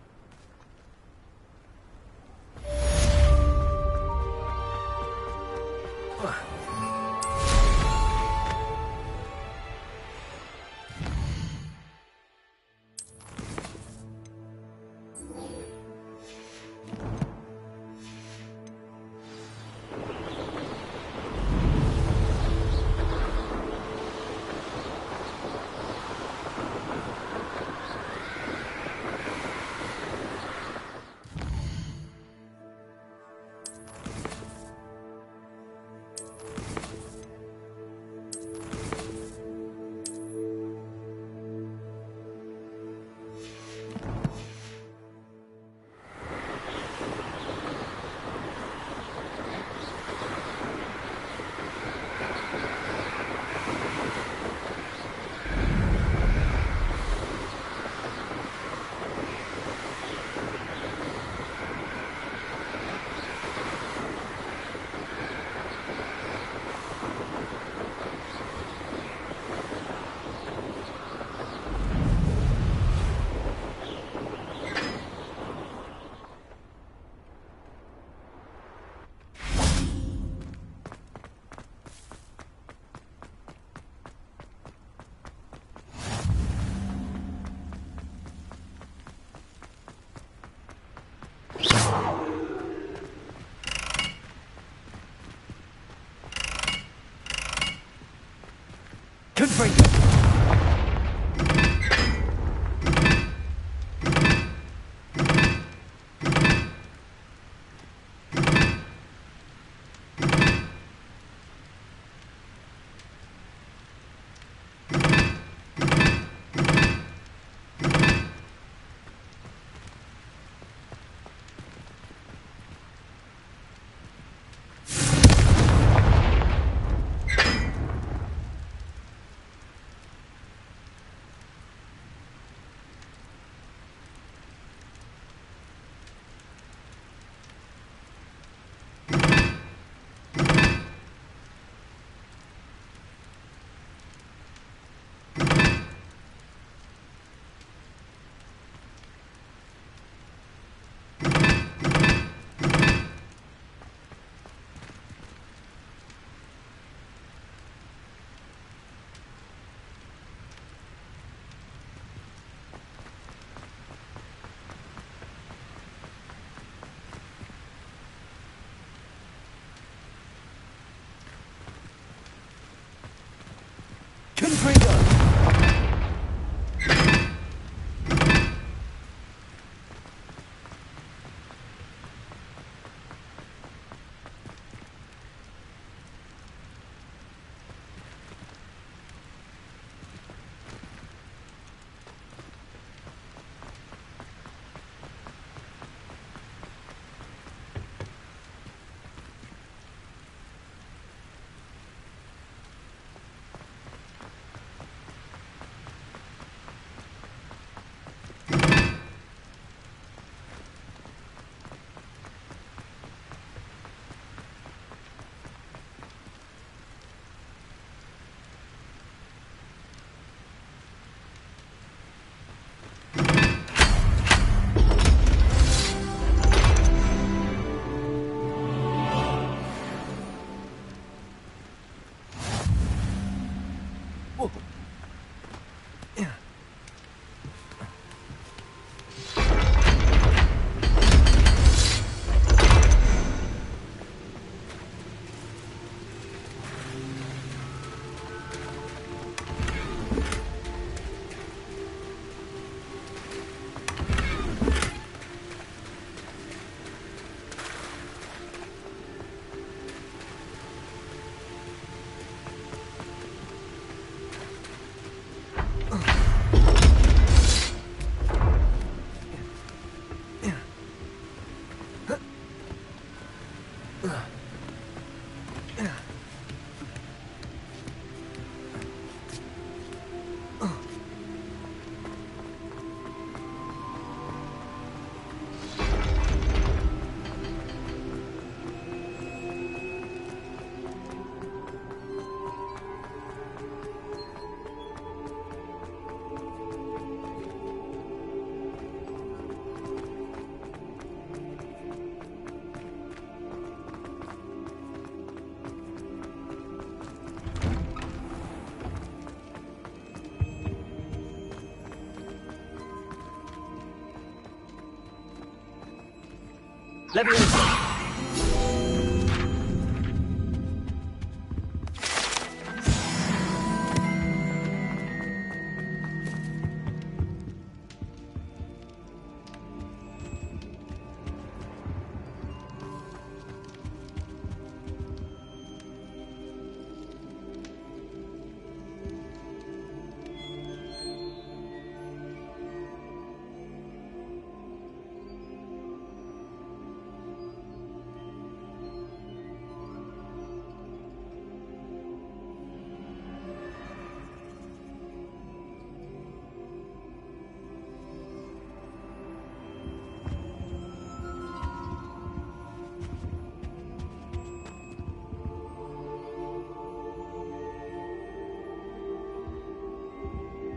Leviosa!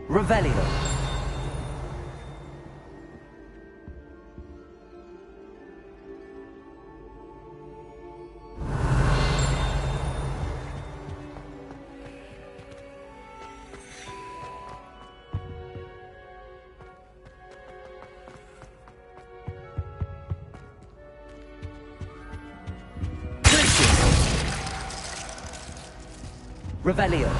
Revelio. Revelio.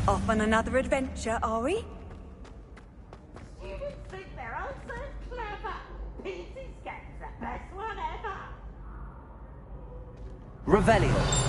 Off on another adventure, are we? Students think they're all so clever. Peasy Scan's the best one ever. Revelio.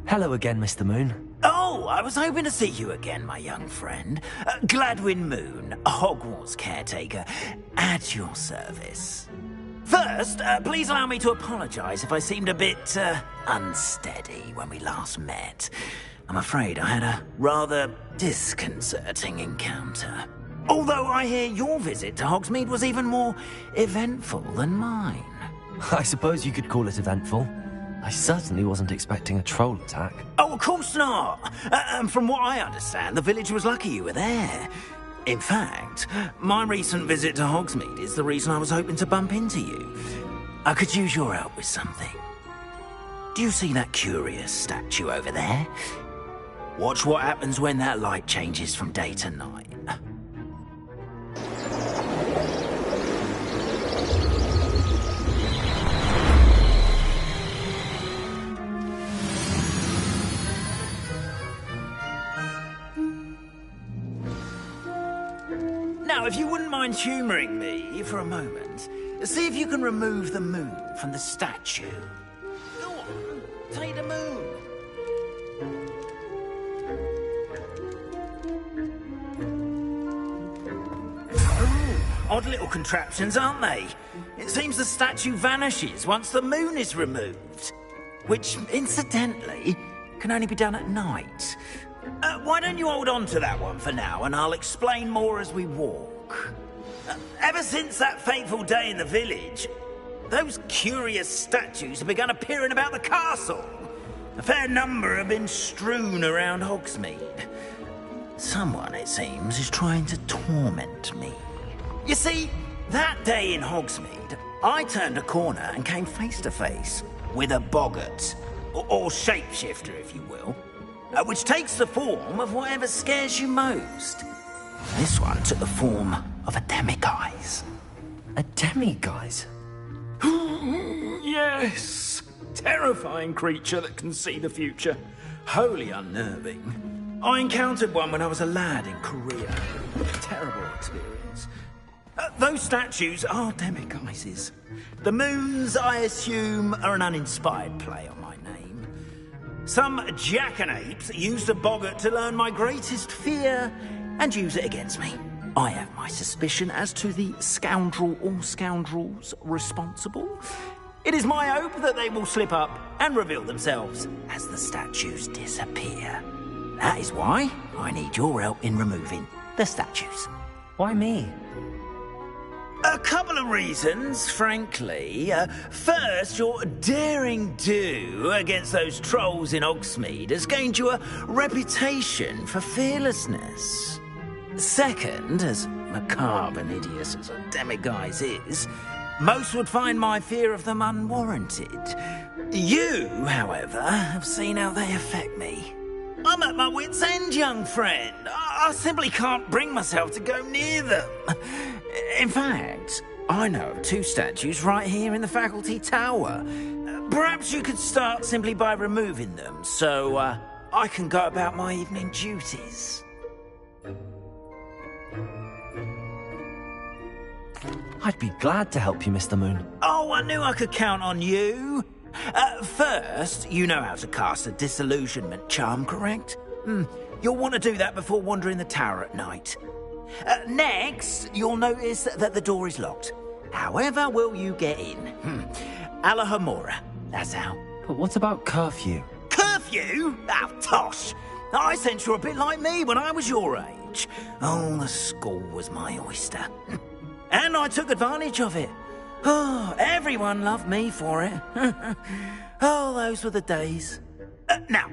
Hello again, Mr. Moon. Oh, I was hoping to see you again, my young friend. Gladwin Moon, Hogwarts caretaker, at your service. First, please allow me to apologize if I seemed a bit, unsteady when we last met. I'm afraid I had a rather disconcerting encounter. Although I hear your visit to Hogsmeade was even more eventful than mine. I suppose you could call it eventful. I certainly wasn't expecting a troll attack. Oh, of course not. And from what I understand, the village was lucky you were there. In fact, my recent visit to Hogsmeade is the reason I was hoping to bump into you. I could use your help with something. Do you see that curious statue over there? Watch what happens when that light changes from day to night. Now, if you wouldn't mind humouring me for a moment, see if you can remove the moon from the statue. Go on, take the moon. Oh, odd little contraptions, aren't they? It seems the statue vanishes once the moon is removed. Which, incidentally, can only be done at night. Why don't you hold on to that one for now, and I'll explain more as we walk. Ever since that fateful day in the village, those curious statues have begun appearing about the castle. A fair number have been strewn around Hogsmeade. Someone, it seems, is trying to torment me. You see, that day in Hogsmeade, I turned a corner and came face to face with a boggart, or shapeshifter, if you will. Which takes the form of whatever scares you most. This one took the form of a demiguise. A demiguise? Yes! Terrifying creature that can see the future. Wholly unnerving. I encountered one when I was a lad in Korea. Terrible experience. Those statues are demiguises. The moons, I assume, are an uninspired play on my name. Some jackanapes used a boggart to learn my greatest fear and use it against me. I have my suspicion as to the scoundrel or scoundrels responsible. It is my hope that they will slip up and reveal themselves as the statues disappear. That is why I need your help in removing the statues. Why me? A couple of reasons, frankly. First, your daring do against those trolls in Hogsmeade has gained you a reputation for fearlessness. Second, as macabre and hideous as a demiguise is, most would find my fear of them unwarranted. You, however, have seen how they affect me. I'm at my wit's end, young friend. I simply can't bring myself to go near them. In fact, I know of 2 statues right here in the faculty tower. Perhaps you could start simply by removing them, so I can go about my evening duties. I'd be glad to help you, Mr. Moon. Oh, I knew I could count on you. First, you know how to cast a disillusionment charm, correct? You'll want to do that before wandering the tower at night. Next, you'll notice that the door is locked. However will you get in? Alahomora, that's how. But what about curfew? Curfew? Oh, tosh. I sense you're a bit like me when I was your age. Oh, the school was my oyster. And I took advantage of it. Oh, everyone loved me for it. Oh, those were the days. Now,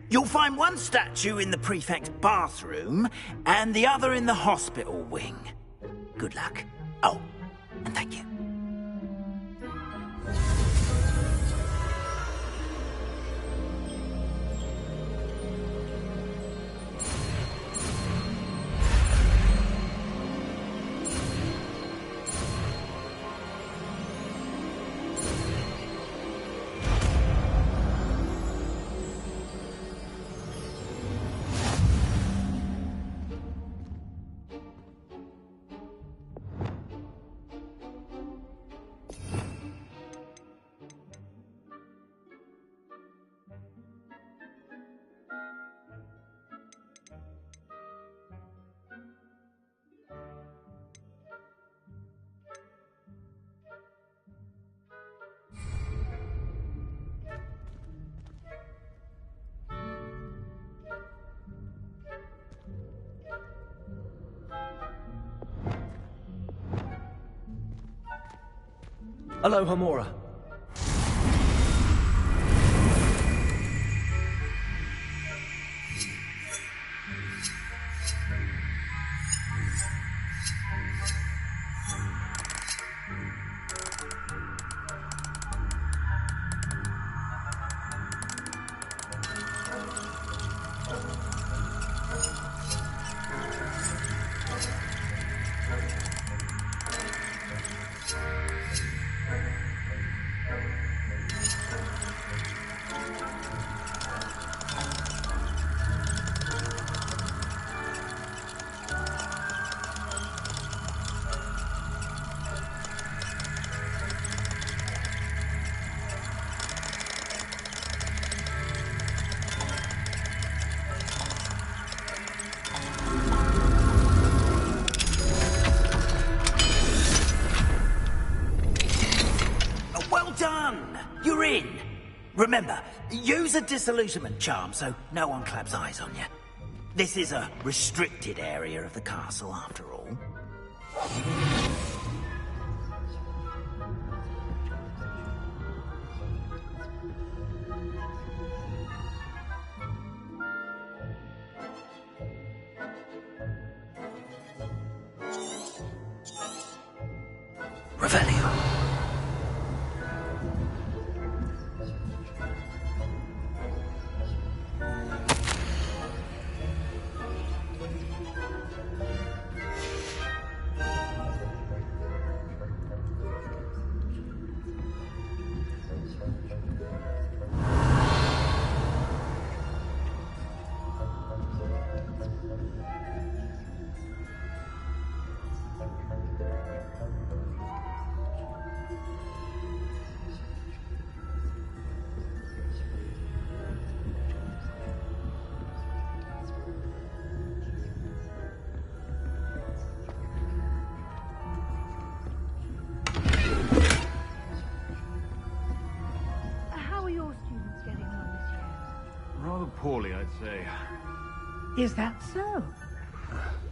you'll find one statue in the prefect's bathroom and the other in the hospital wing. Good luck. Oh, and thank you. Hello, Homora. You're in. Remember, use a disillusionment charm so no one claps eyes on you. This is a restricted area of the castle, after all. Revelio. say. Is that so?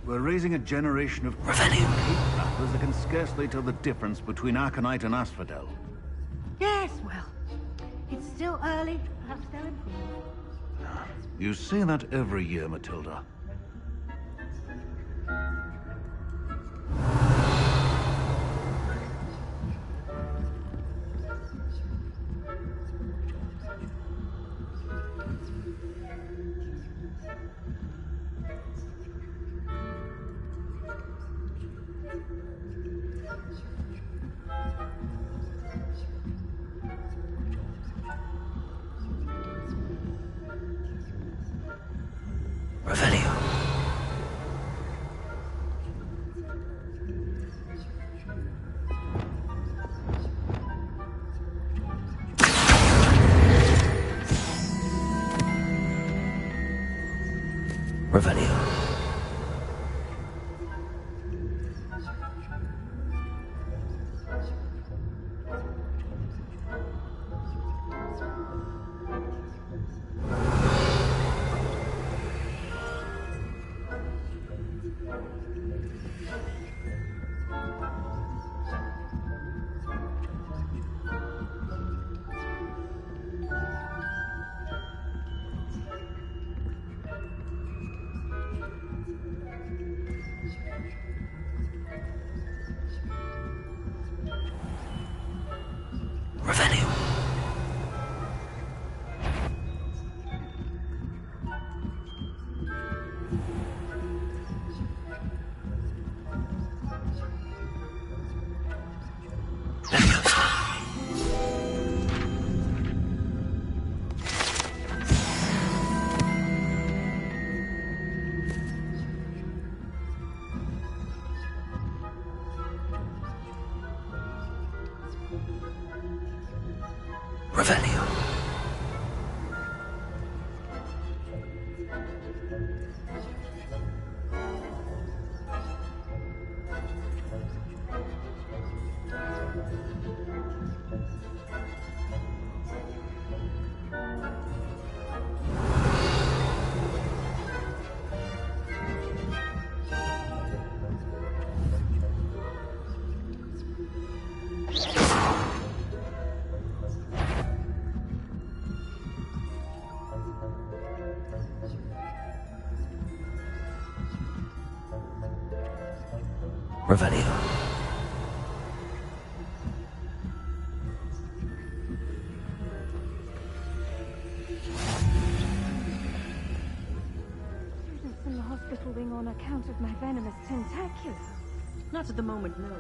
We're raising a generation of rattlers that can scarcely tell the difference between Aconite and Asphodel. Yes, well, it's still early. Perhaps they'll improve. You say that every year, Matilda. Revelio. Students in the hospital wing on account of my venomous tentacular. Not at the moment, no.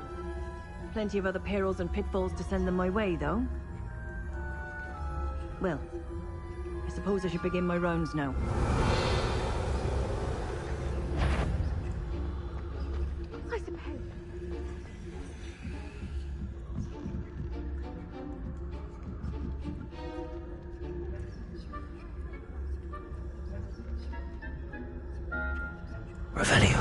Plenty of other perils and pitfalls to send them my way, though. Well, I suppose I should begin my rounds now. I suppose. Revelio.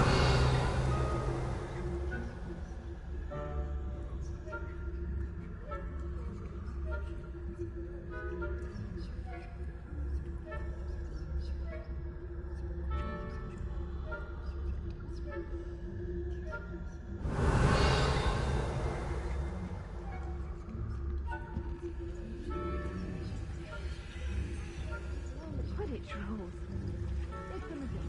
Quidditch rules. Take them again.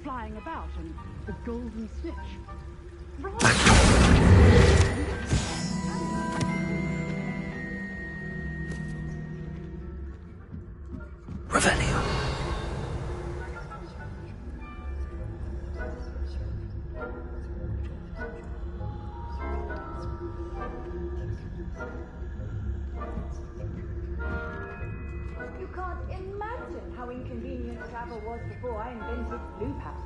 Flying about and the golden snitch. Revelio. You can't imagine how inconvenient travel was before I invented blue powder.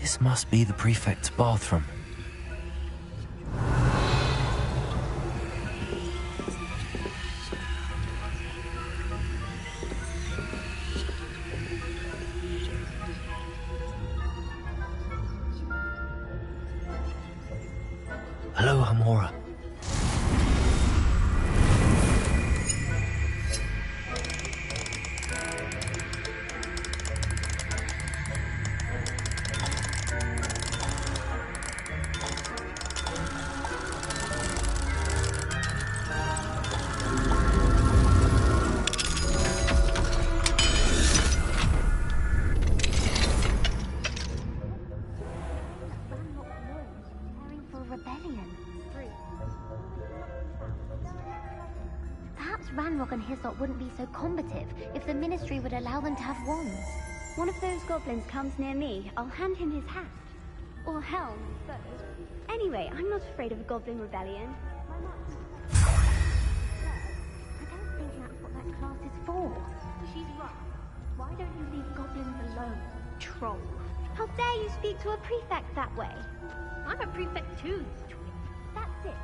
This must be the prefect's bathroom. Hello, Hamora. Wouldn't be so combative if the Ministry would allow them to have wands. One of those goblins comes near me, I'll hand him his hat. Or helm, I suppose. Anyway, I'm not afraid of a goblin rebellion. I don't think that's what that class is for. She's right. Why don't you leave goblins alone, troll? How dare you speak to a prefect that way? I'm a prefect too, you twit. That's it.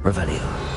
Revelio.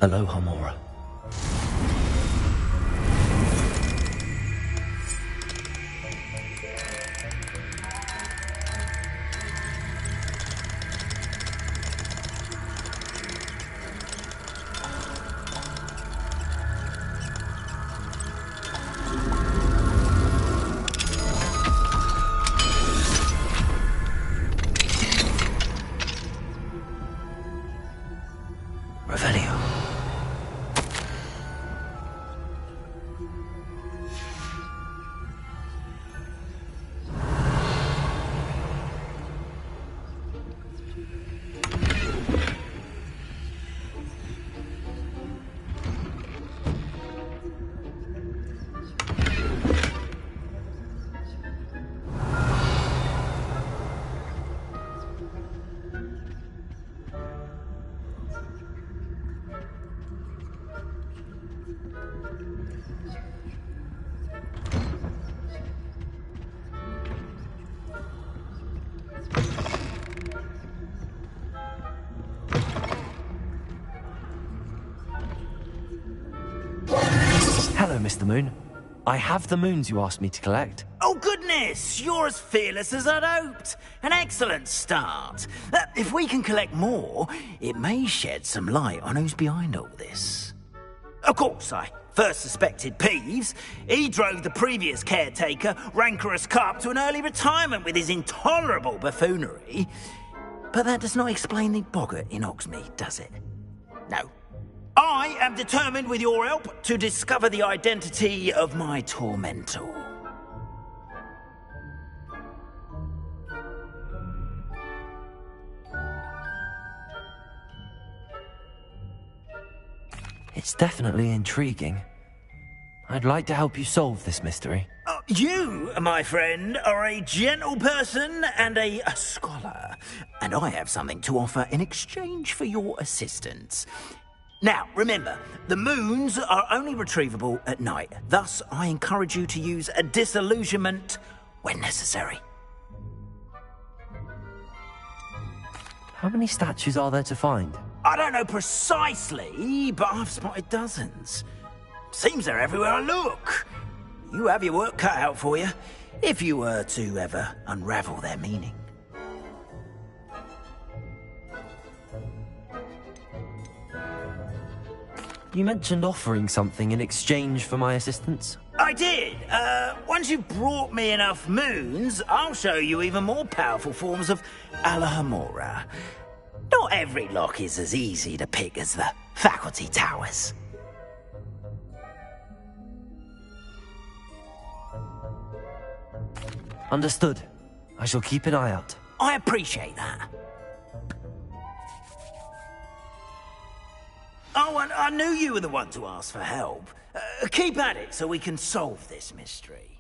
Hello, Hamora. Revelio. Mr. Moon. I have the moons you asked me to collect. Oh, goodness! You're as fearless as I'd hoped. An excellent start. If we can collect more, it may shed some light on who's behind all this. Of course, I first suspected Peeves. He drove the previous caretaker, Rancorous Carp, to an early retirement with his intolerable buffoonery. But that does not explain the boggart in Hogsmeade, does it? No. I am determined, with your help, to discover the identity of my tormentor. It's definitely intriguing. I'd like to help you solve this mystery. You, my friend, are a gentle person and a scholar, and I have something to offer in exchange for your assistance. Now, remember, the moons are only retrievable at night. Thus, I encourage you to use a disillusionment when necessary. How many statues are there to find? I don't know precisely, but I've spotted dozens. Seems they're everywhere I look. You have your work cut out for you, if you were to ever unravel their meaning. You mentioned offering something in exchange for my assistance? I did. Once you've brought me enough moons, I'll show you even more powerful forms of Alohomora. Not every lock is as easy to pick as the faculty towers. Understood. I shall keep an eye out. I appreciate that. Oh, and I knew you were the one to ask for help. Keep at it so we can solve this mystery.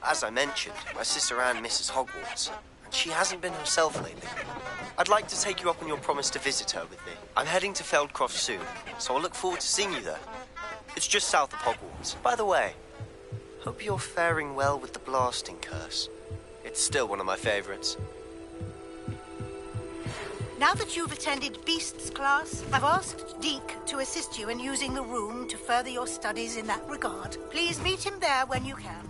As I mentioned, my sister Anne misses Hogwarts, and she hasn't been herself lately. I'd like to take you up on your promise to visit her with me. I'm heading to Feldcroft soon, so I'll look forward to seeing you there. It's just south of Hogwarts. By the way, hope you're faring well with the blasting curse. It's still one of my favorites. Now that you've attended Beasts class, I've asked Deke to assist you in using the room to further your studies in that regard. Please meet him there when you can.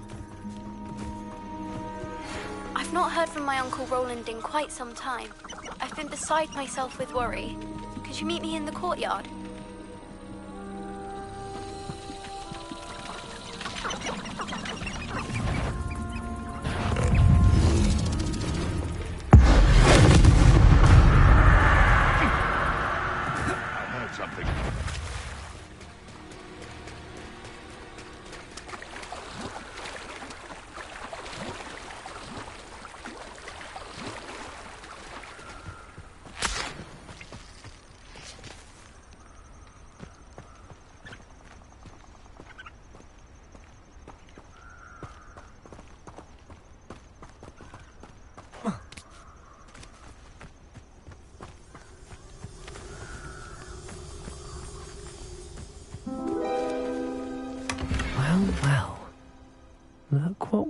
I've not heard from my Uncle Roland in quite some time. I've been beside myself with worry. Could you meet me in the courtyard? I've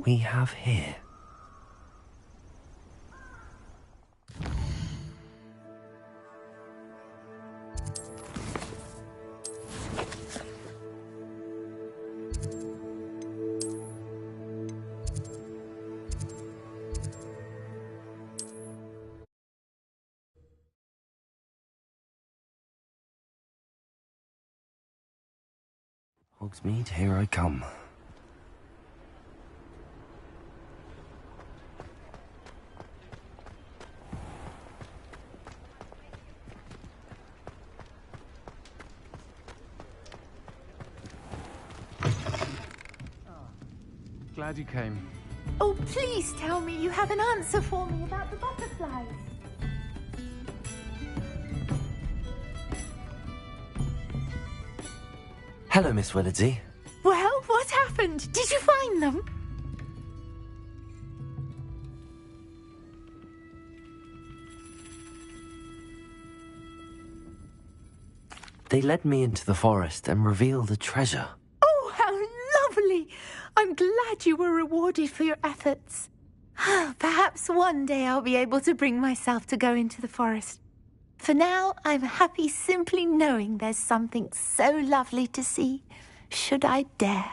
we have here? Hogsmeade, here I come. Glad you came. Oh, please tell me you have an answer for me about the butterflies. Hello, Miss Willardsey. Well, what happened? Did you find them? They led me into the forest and revealed a treasure. Oh, how lovely! I'm glad you were rewarded for your efforts. Perhaps one day I'll be able to bring myself to go into the forest. For now, I'm happy simply knowing there's something so lovely to see, should I dare.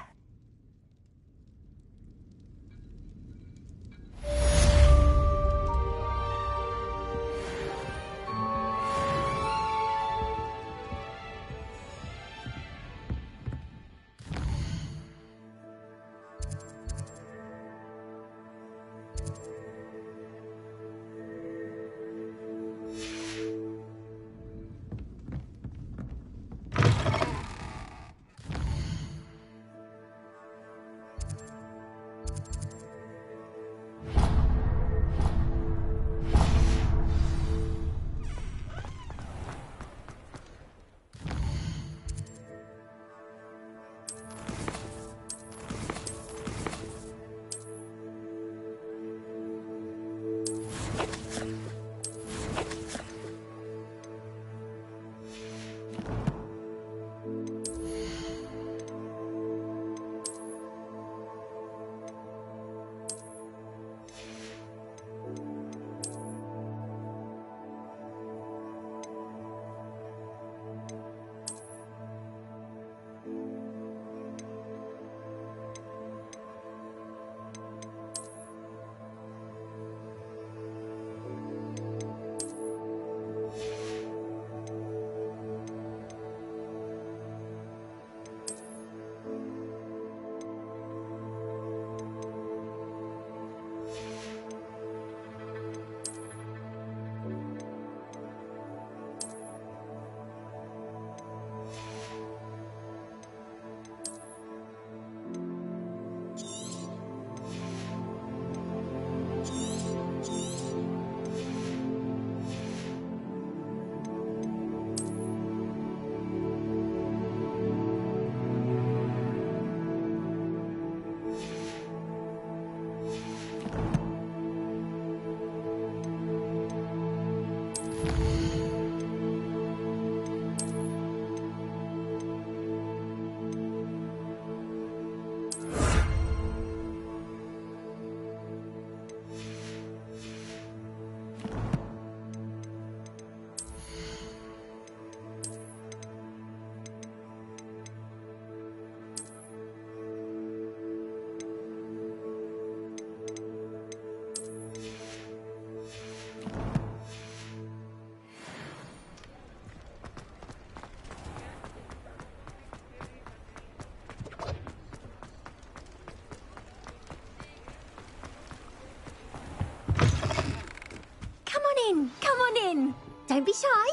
Come on in. Don't be shy.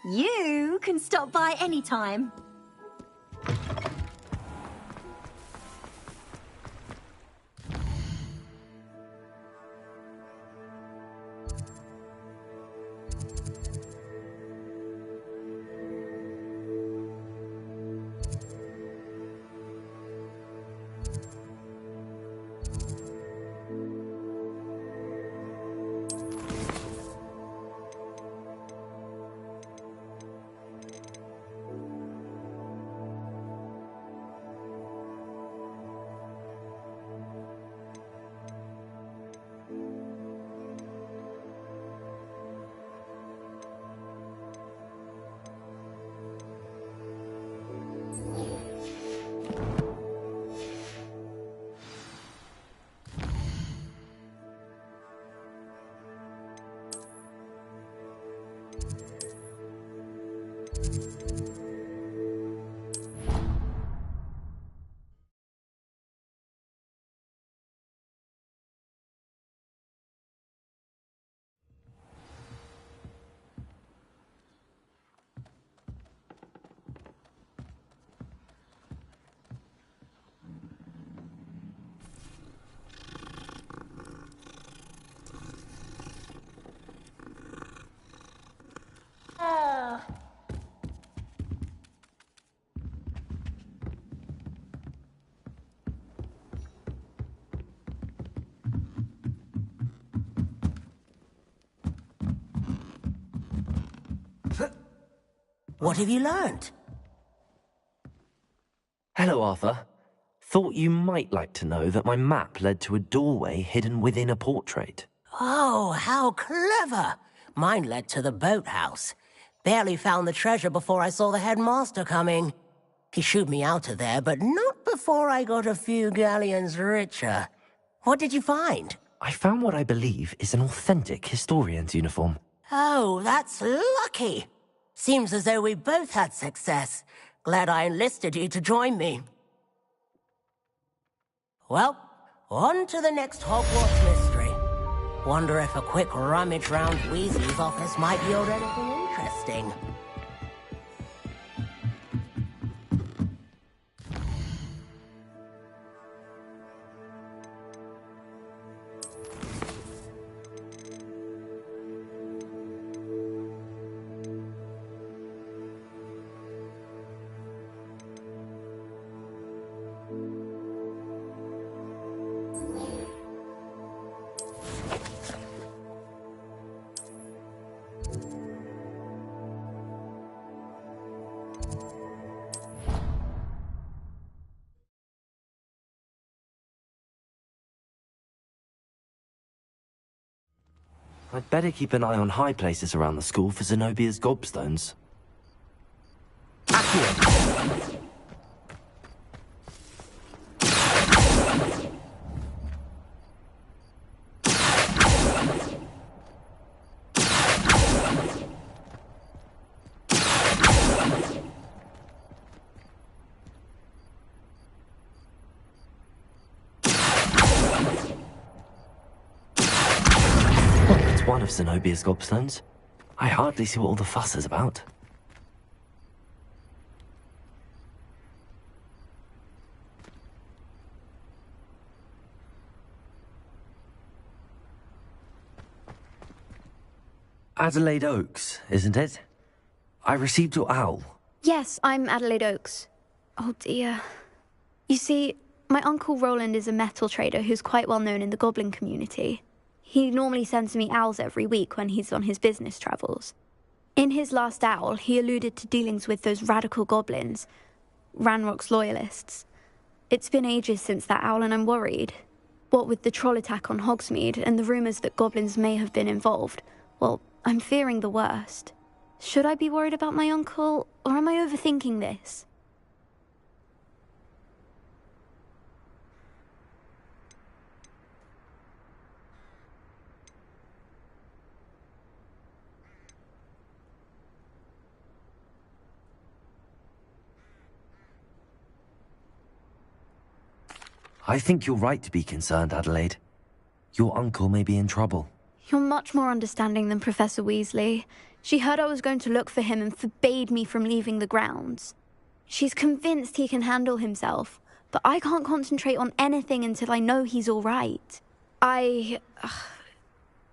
You can stop by anytime. What have you learned? Hello, Arthur. Thought you might like to know that my map led to a doorway hidden within a portrait. Oh, how clever! Mine led to the boathouse. Barely found the treasure before I saw the headmaster coming. He shooed me out of there, but not before I got a few galleons richer. What did you find? I found what I believe is an authentic historian's uniform. Oh, that's lucky. Seems as though we both had success. Glad I enlisted you to join me. Well, on to the next Hogwarts mystery. Wonder if a quick rummage round Weasley's office might yield anything interesting. I'd better keep an eye on high places around the school for Zenobia's gobstones. One of Zenobia's gobstones. I hardly see what all the fuss is about. Adelaide Oaks, isn't it? I received your owl. Yes, I'm Adelaide Oaks. Oh dear. You see, my Uncle Roland is a metal trader who's quite well known in the goblin community. He normally sends me owls every week when he's on his business travels. In his last owl, he alluded to dealings with those radical goblins, Ranrock's loyalists. It's been ages since that owl and I'm worried. What with the troll attack on Hogsmeade and the rumours that goblins may have been involved, well, I'm fearing the worst. Should I be worried about my uncle, or am I overthinking this? I think you're right to be concerned, Adelaide. Your uncle may be in trouble. You're much more understanding than Professor Weasley. She heard I was going to look for him and forbade me from leaving the grounds. She's convinced he can handle himself, but I can't concentrate on anything until I know he's all right.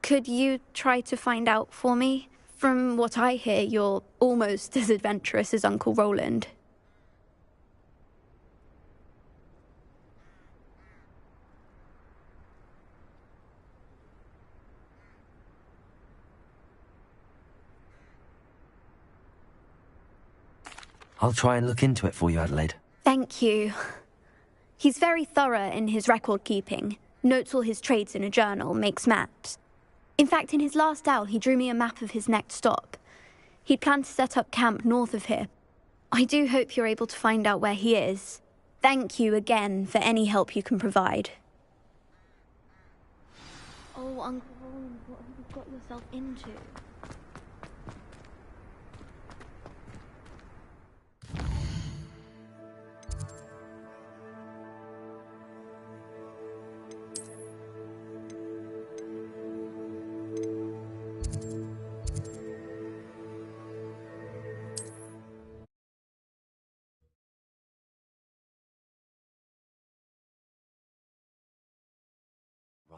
Could you try to find out for me? From what I hear, you're almost as adventurous as Uncle Roland. I'll try and look into it for you, Adelaide. Thank you. He's very thorough in his record keeping, notes all his trades in a journal, makes maps. In fact, in his last owl, he drew me a map of his next stop. He'd planned to set up camp north of here. I do hope you're able to find out where he is. Thank you again for any help you can provide. Oh, Uncle Roland, what have you got yourself into?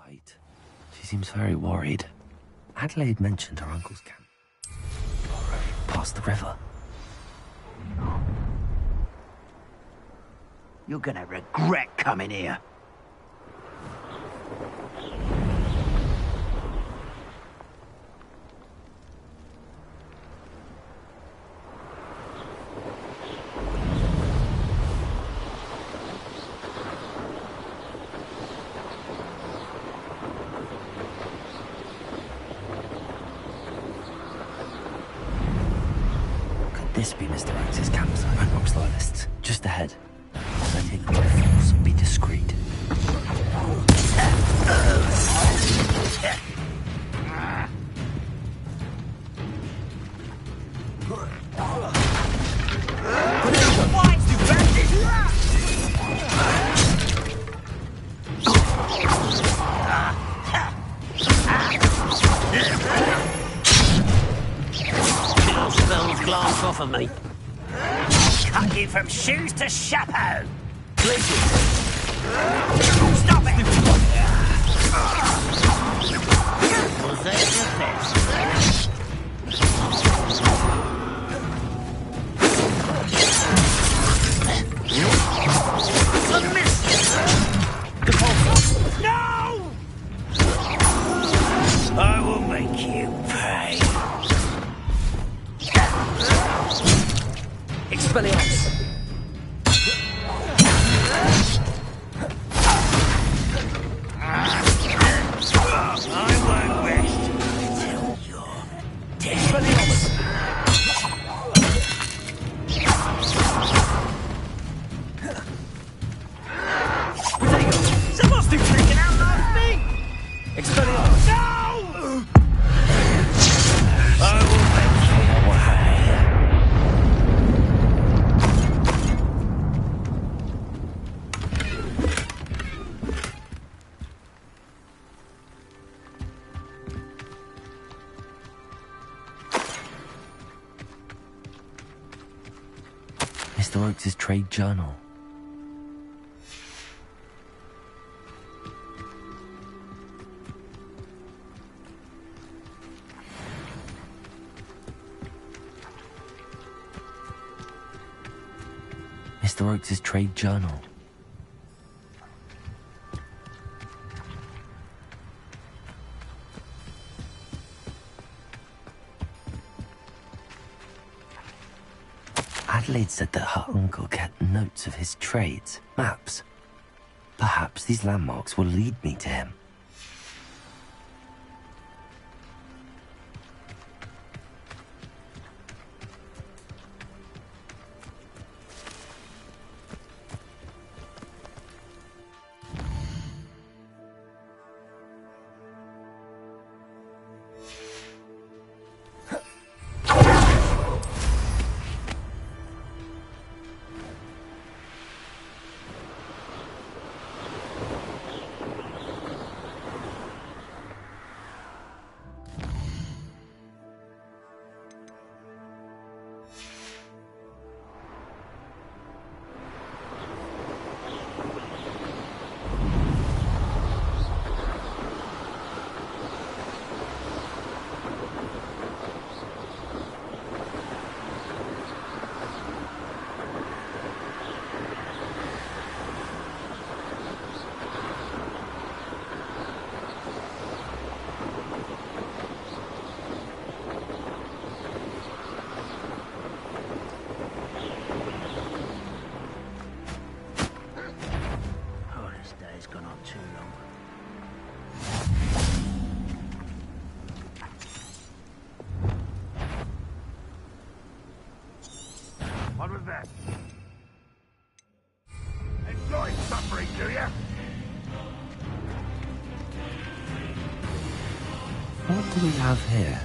Right. She seems very worried. Adelaide mentioned her uncle's camp. Past the river. You're gonna regret coming here. This be Mr. Oakes' campsite. Amongst loyalists. Just ahead. Let him by force. Be discreet. Glass off of me. Cut you from shoes to chapeau. Stop it! Was that your best? No! I will make you pay. Expelliarmus! I won't rest until you're dead. Expelliarmus! Someone's been freaking out last me! Expelliarmus! No! I will make you pay. Mr. Oakes' trade journal. Mr. Oakes' trade journal. Adelaide said that her uncle kept notes of his trades, maps. Perhaps these landmarks will lead me to him. day's gone on too long. What was that? Enjoy suffering, do ya? What do we have here?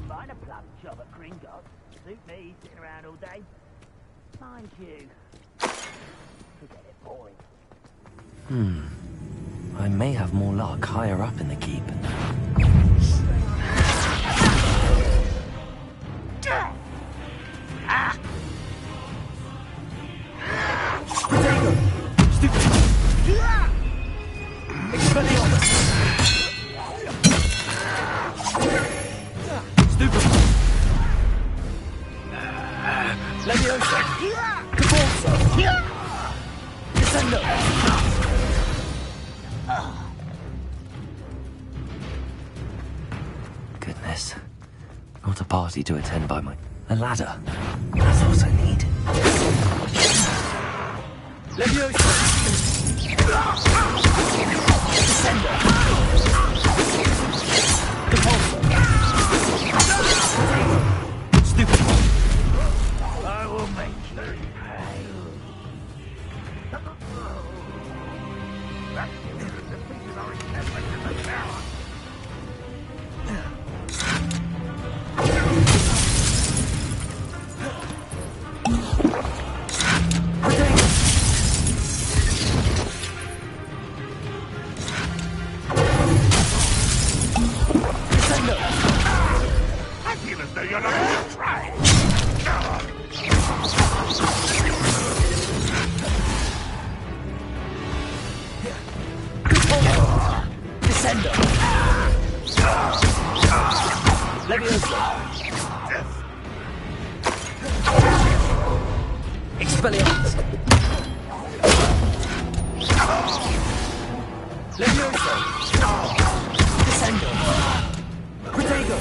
Mind a plum job at Gringotts. Suit me, sitting around all day. Mind you, forget it, boring. I may have more luck higher up in the keep. Goodness. Not a party to attend by a ladder. That's what I need. I will make you pay. I feel as though you're not even trying. Descendo. Leviosa. Expelliarmus. Leviosa. Descendo. Protego.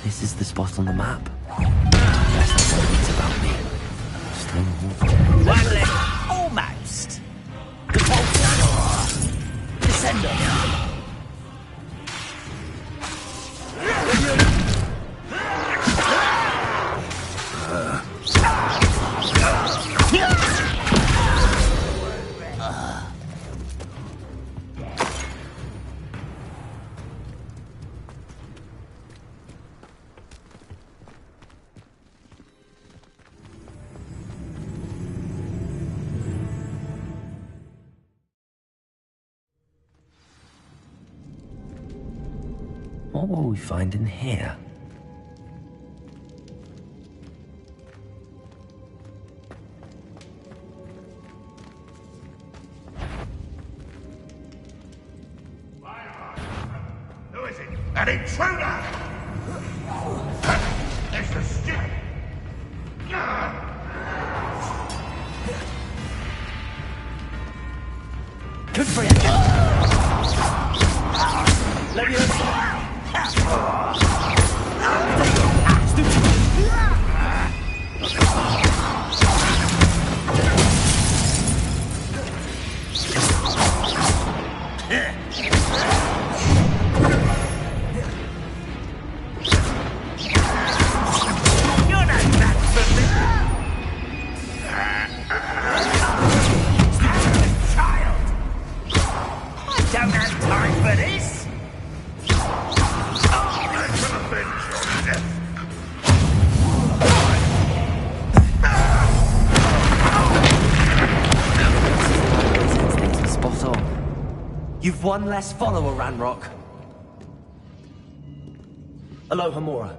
This is the spot on the map. Guess that's what it's about me. Stone Hall. One leg. Almost. Capulta. Descendo. What will we find in here? Who is it? An intruder! There's the stick! Good for you. Leviosa. You're not that child. I don't have time for this. Spot on. You've one less follower, Ranrock. Aloha Mora.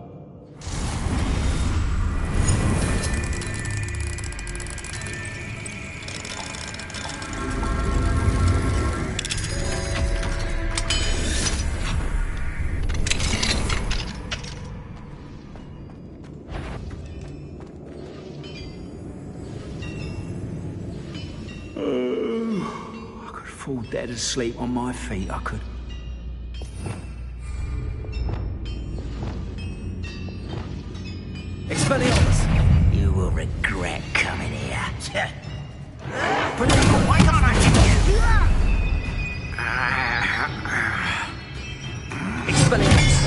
dead asleep on my feet, I could. Expelliarmus! You will regret coming here. Why can't I hit you? Expelliarmus!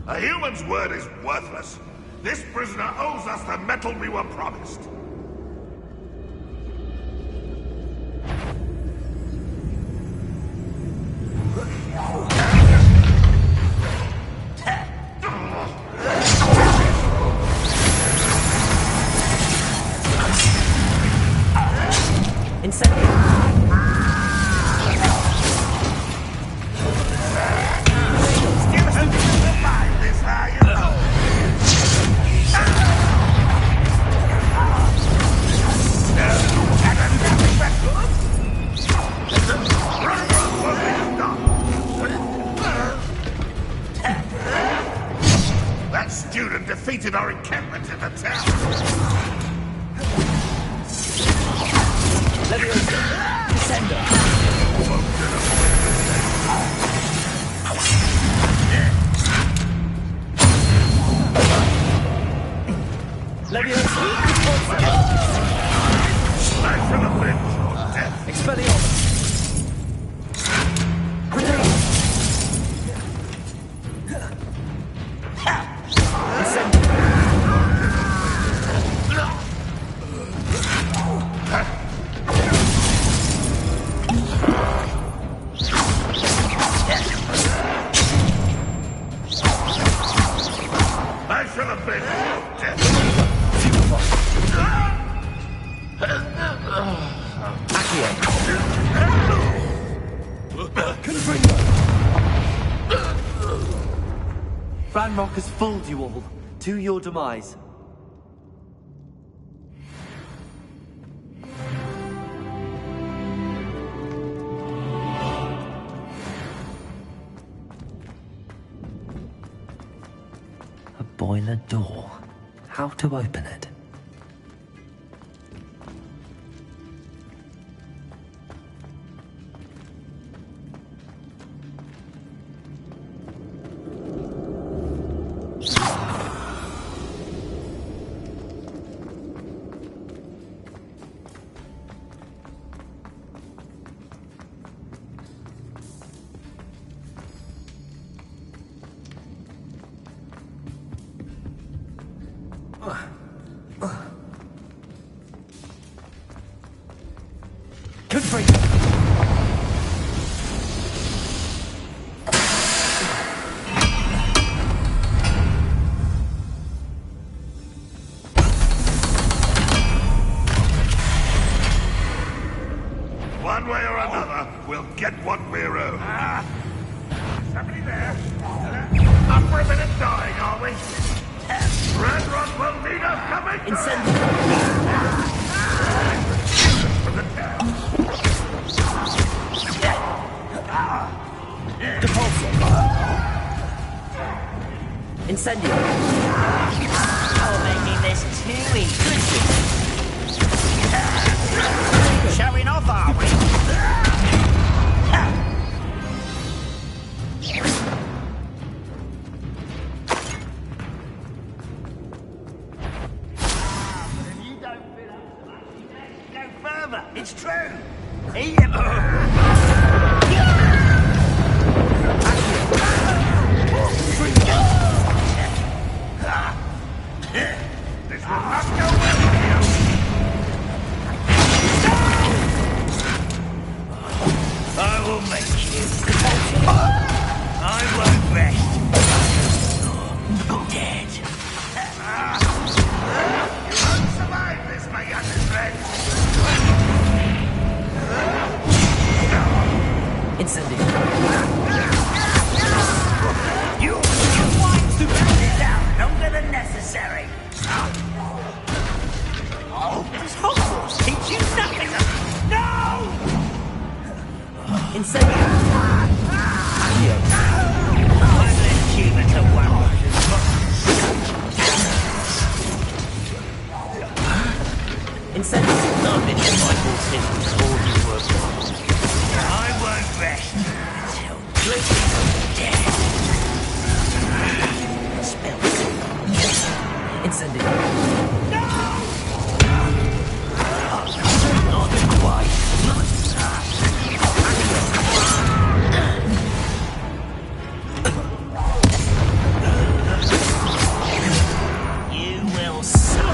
A human's word is worthless. This prisoner owes us the metal we were promised. Defeated our encampment in the town. Leviosa! Descender! Leviosa! Smash from the wind or death. Expelliarmus! Ranrock has fooled you all, to your demise. A boiler door. How to open it? One way or another, we'll get what we owe. Somebody there? Up for a minute dying, are we? Ranrock will need us coming through! From the Incendio. You're making this too easy. Showing off, are we? Go further. It's true. This will not go well with you! I will make you. I won't rest. Dead. You won't survive this, my youngest friend! Incendio. You want to bring it down longer than necessary. Does Hogwarts teach you nothing? No! Incendio. I'm an human to one. Incendio. Not been in my full systems all you work for. I won't rest until Drake's dead. Spells. Incendio. Not quite. You will suffer.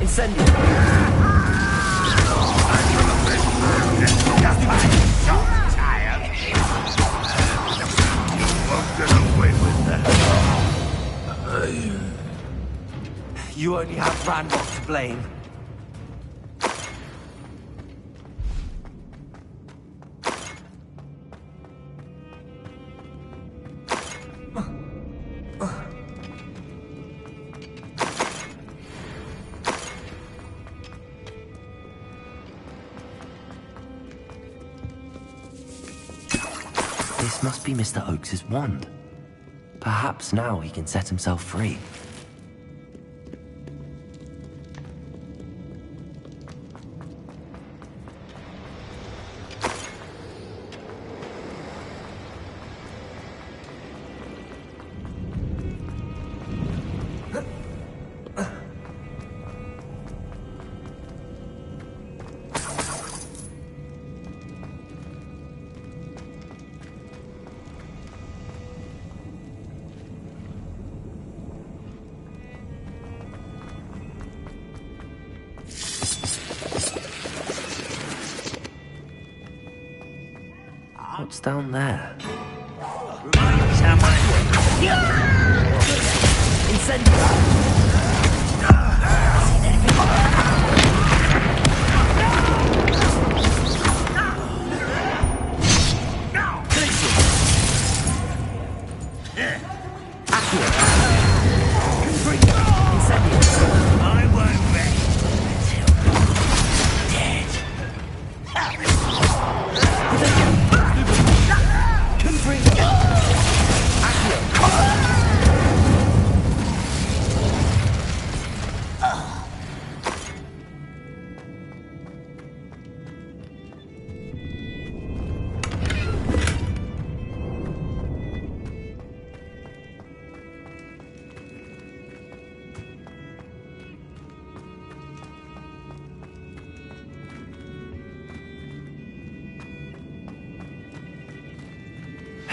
Incendio. You only have Ranrock to blame. This must be Mr. Oakes's wand. Perhaps now he can set himself free. What's down there? Incendio.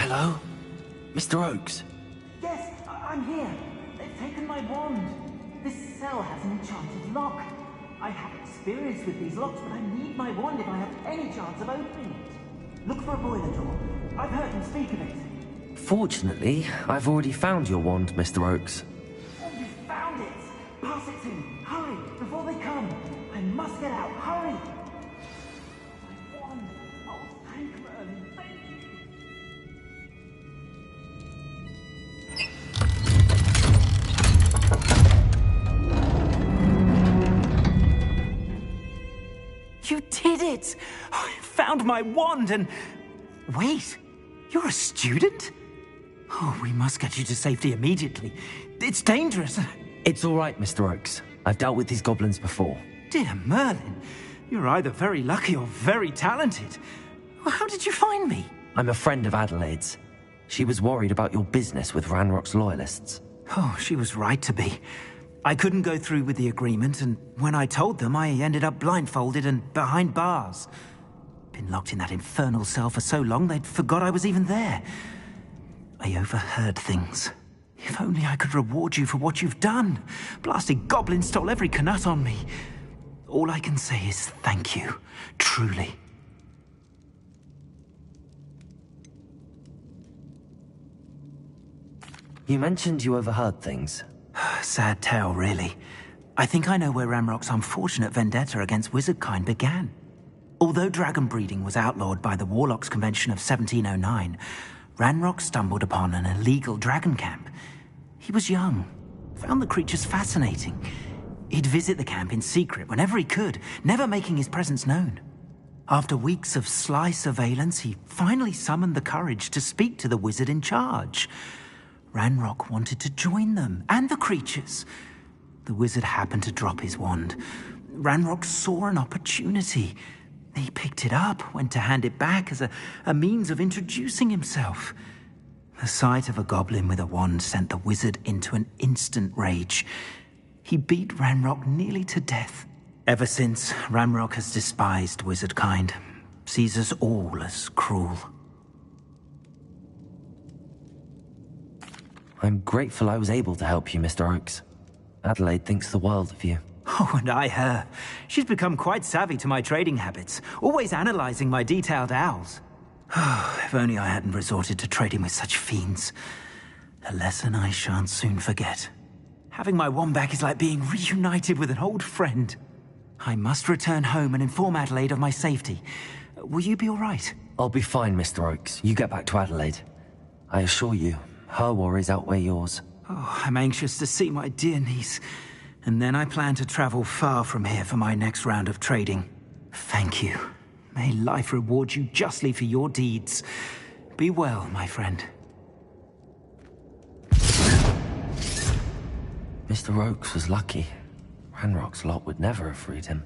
Hello? Mr. Oakes? Yes, I'm here. They've taken my wand. This cell has an enchanted lock. I have experience with these locks, but I need my wand if I have any chance of opening it. Look for a boiler door. I've heard them speak of it. Fortunately, I've already found your wand, Mr. Oakes. Oh, you found it! Pass it to me. Hurry, before they come. I must get out. Hurry! My wand. Oh, thank Merlin. Thank you. You did it! I found my wand and... Wait, you're a student? Oh, we must get you to safety immediately. It's dangerous. It's all right, Mr. Oakes. I've dealt with these goblins before. Dear Merlin, you're either very lucky or very talented. Well, how did you find me? I'm a friend of Adelaide's. She was worried about your business with Ranrock's loyalists. Oh, she was right to be. I couldn't go through with the agreement, and when I told them, I ended up blindfolded and behind bars. Been locked in that infernal cell for so long, they'd forgot I was even there. I overheard things. If only I could reward you for what you've done. Blasted goblin stole every Knut on me. All I can say is thank you, truly. You mentioned you overheard things. Sad tale, really. I think I know where Ranrock's unfortunate vendetta against wizardkind began. Although dragon breeding was outlawed by the Warlocks Convention of 1709, Ranrock stumbled upon an illegal dragon camp. He was young, found the creatures fascinating. He'd visit the camp in secret whenever he could, never making his presence known. After weeks of sly surveillance, he finally summoned the courage to speak to the wizard in charge. Ranrock wanted to join them, and the creatures. The wizard happened to drop his wand. Ranrock saw an opportunity. He picked it up, went to hand it back as a means of introducing himself. The sight of a goblin with a wand sent the wizard into an instant rage. He beat Ranrock nearly to death. Ever since, Ranrock has despised wizardkind, sees us all as cruel. I'm grateful I was able to help you, Mr. Oakes. Adelaide thinks the world of you. Oh, and I her. She's become quite savvy to my trading habits, always analyzing my detailed owls. Oh, if only I hadn't resorted to trading with such fiends. A lesson I shan't soon forget. Having my wand back is like being reunited with an old friend. I must return home and inform Adelaide of my safety. Will you be all right? I'll be fine, Mr. Oakes. You get back to Adelaide. I assure you, her worries outweigh yours. Oh, I'm anxious to see my dear niece. And then I plan to travel far from here for my next round of trading. Thank you. May life reward you justly for your deeds. Be well, my friend. Mr. Oakes was lucky. Ranrock's lot would never have freed him.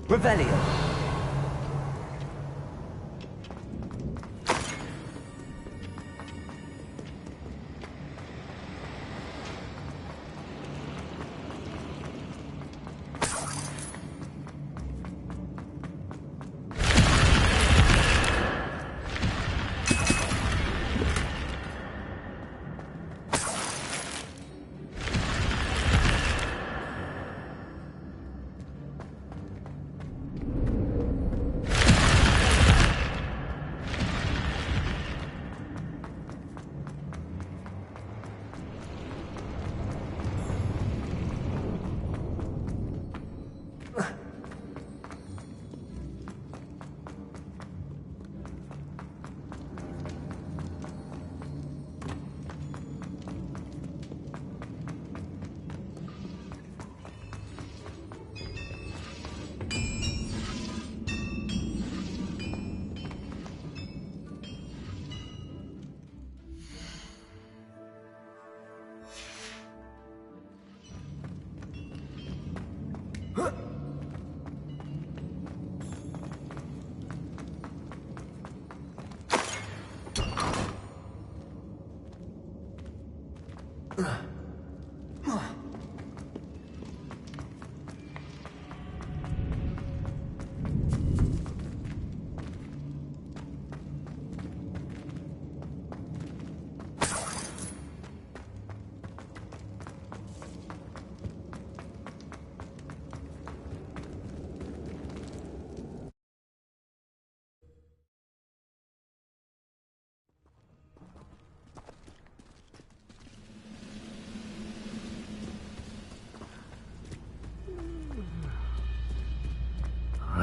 Revelio. I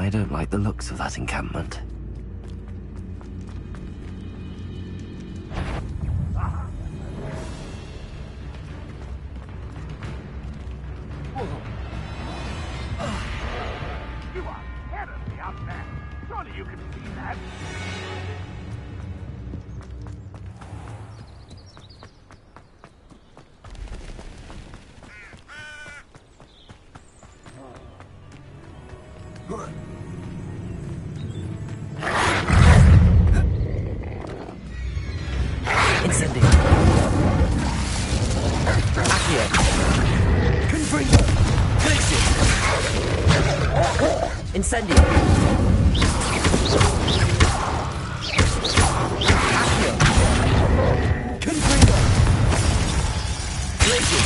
don't like the looks of that encampment. You are terribly up there. Surely you can see that. Incendio. Accio. Confringo. Glacier. Incendio. Accio. Confringo. Glacier.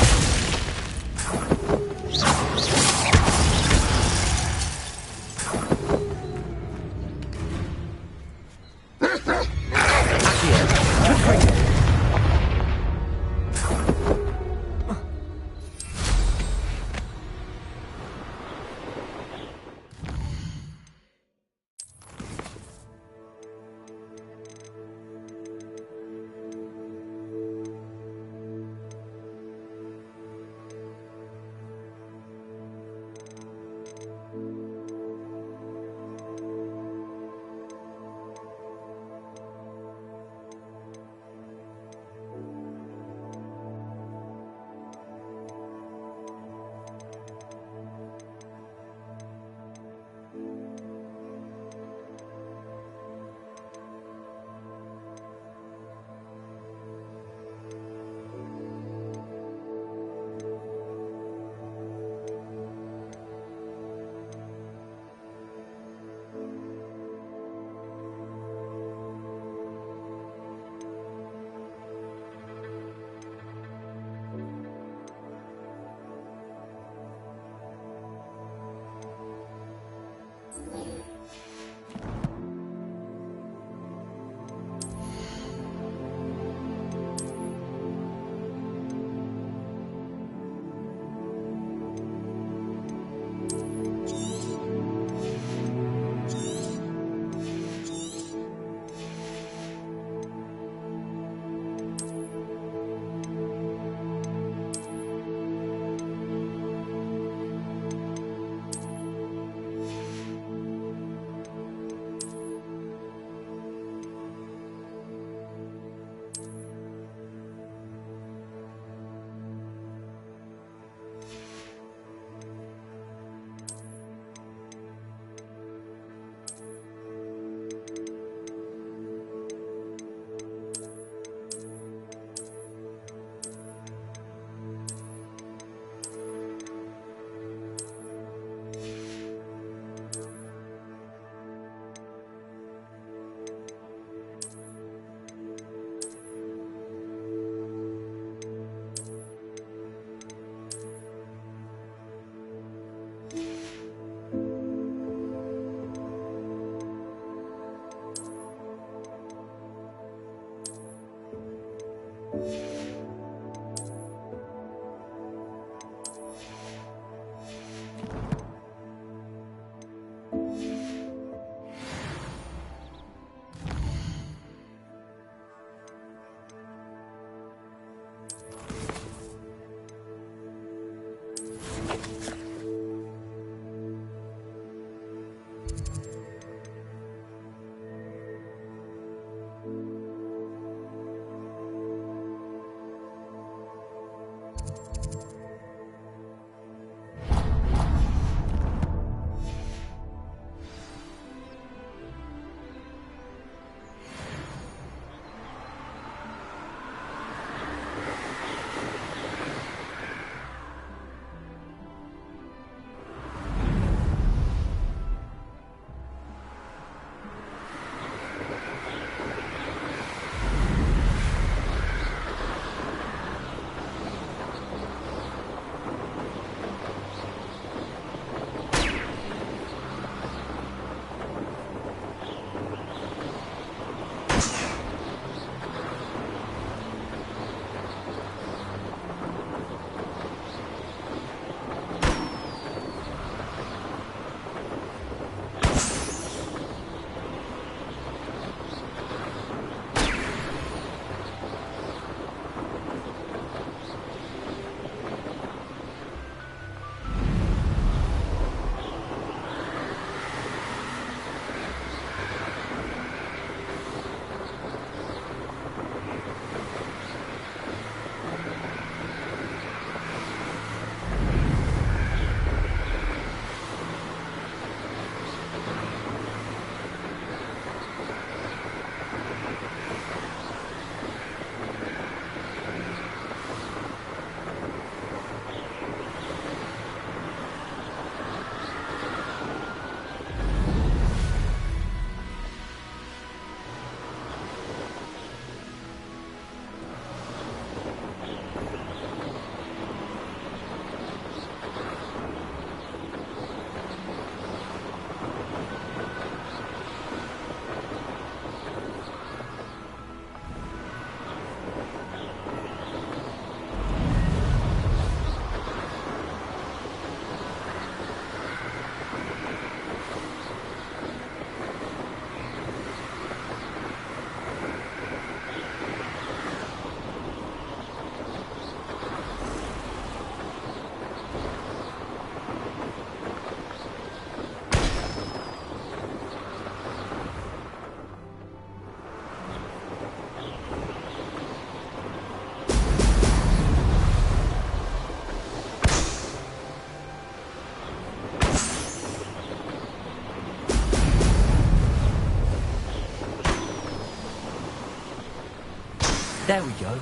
There we go.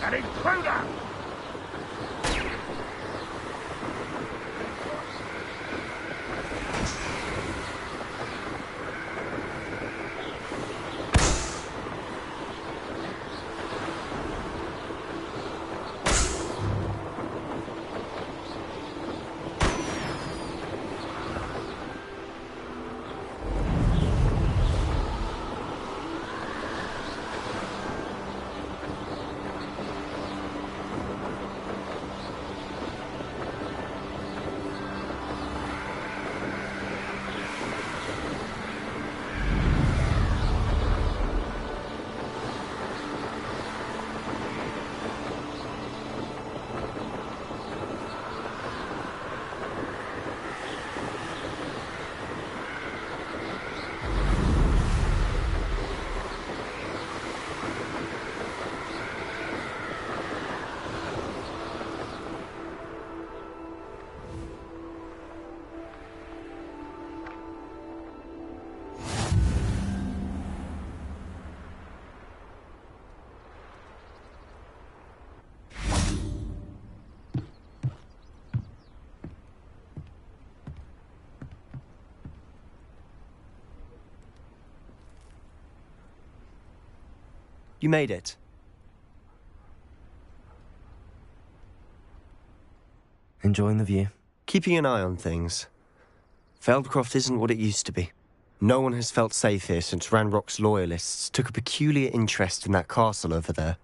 An intruder! You made it. Enjoying the view? Keeping an eye on things. Feldcroft isn't what it used to be. No one has felt safe here since Ranrock's loyalists took a peculiar interest in that castle over there.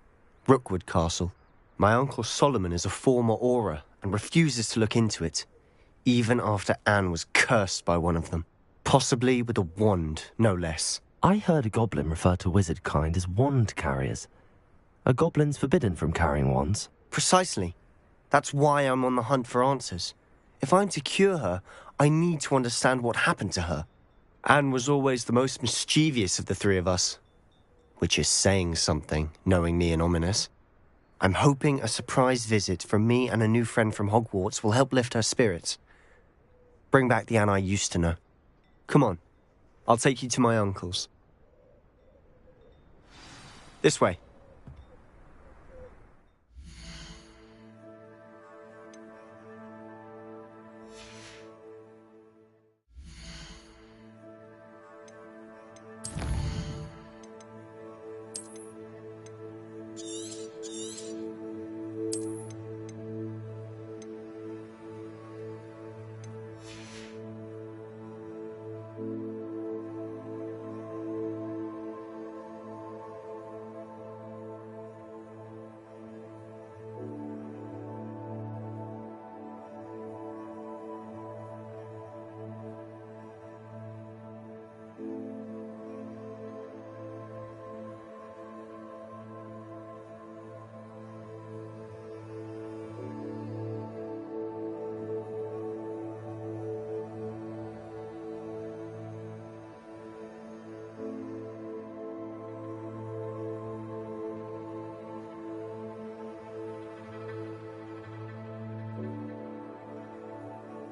Rookwood Castle. My uncle Solomon is a former Auror and refuses to look into it, even after Anne was cursed by one of them. Possibly with a wand, no less. I heard a goblin refer to wizard kind as wand carriers. Are goblins forbidden from carrying wands? Precisely. That's why I'm on the hunt for answers. If I'm to cure her, I need to understand what happened to her. Anne was always the most mischievous of the three of us. Which is saying something, knowing me and Ominous. I'm hoping a surprise visit from me and a new friend from Hogwarts will help lift her spirits. Bring back the Anne I used to know. Come on. I'll take you to my uncle's. This way.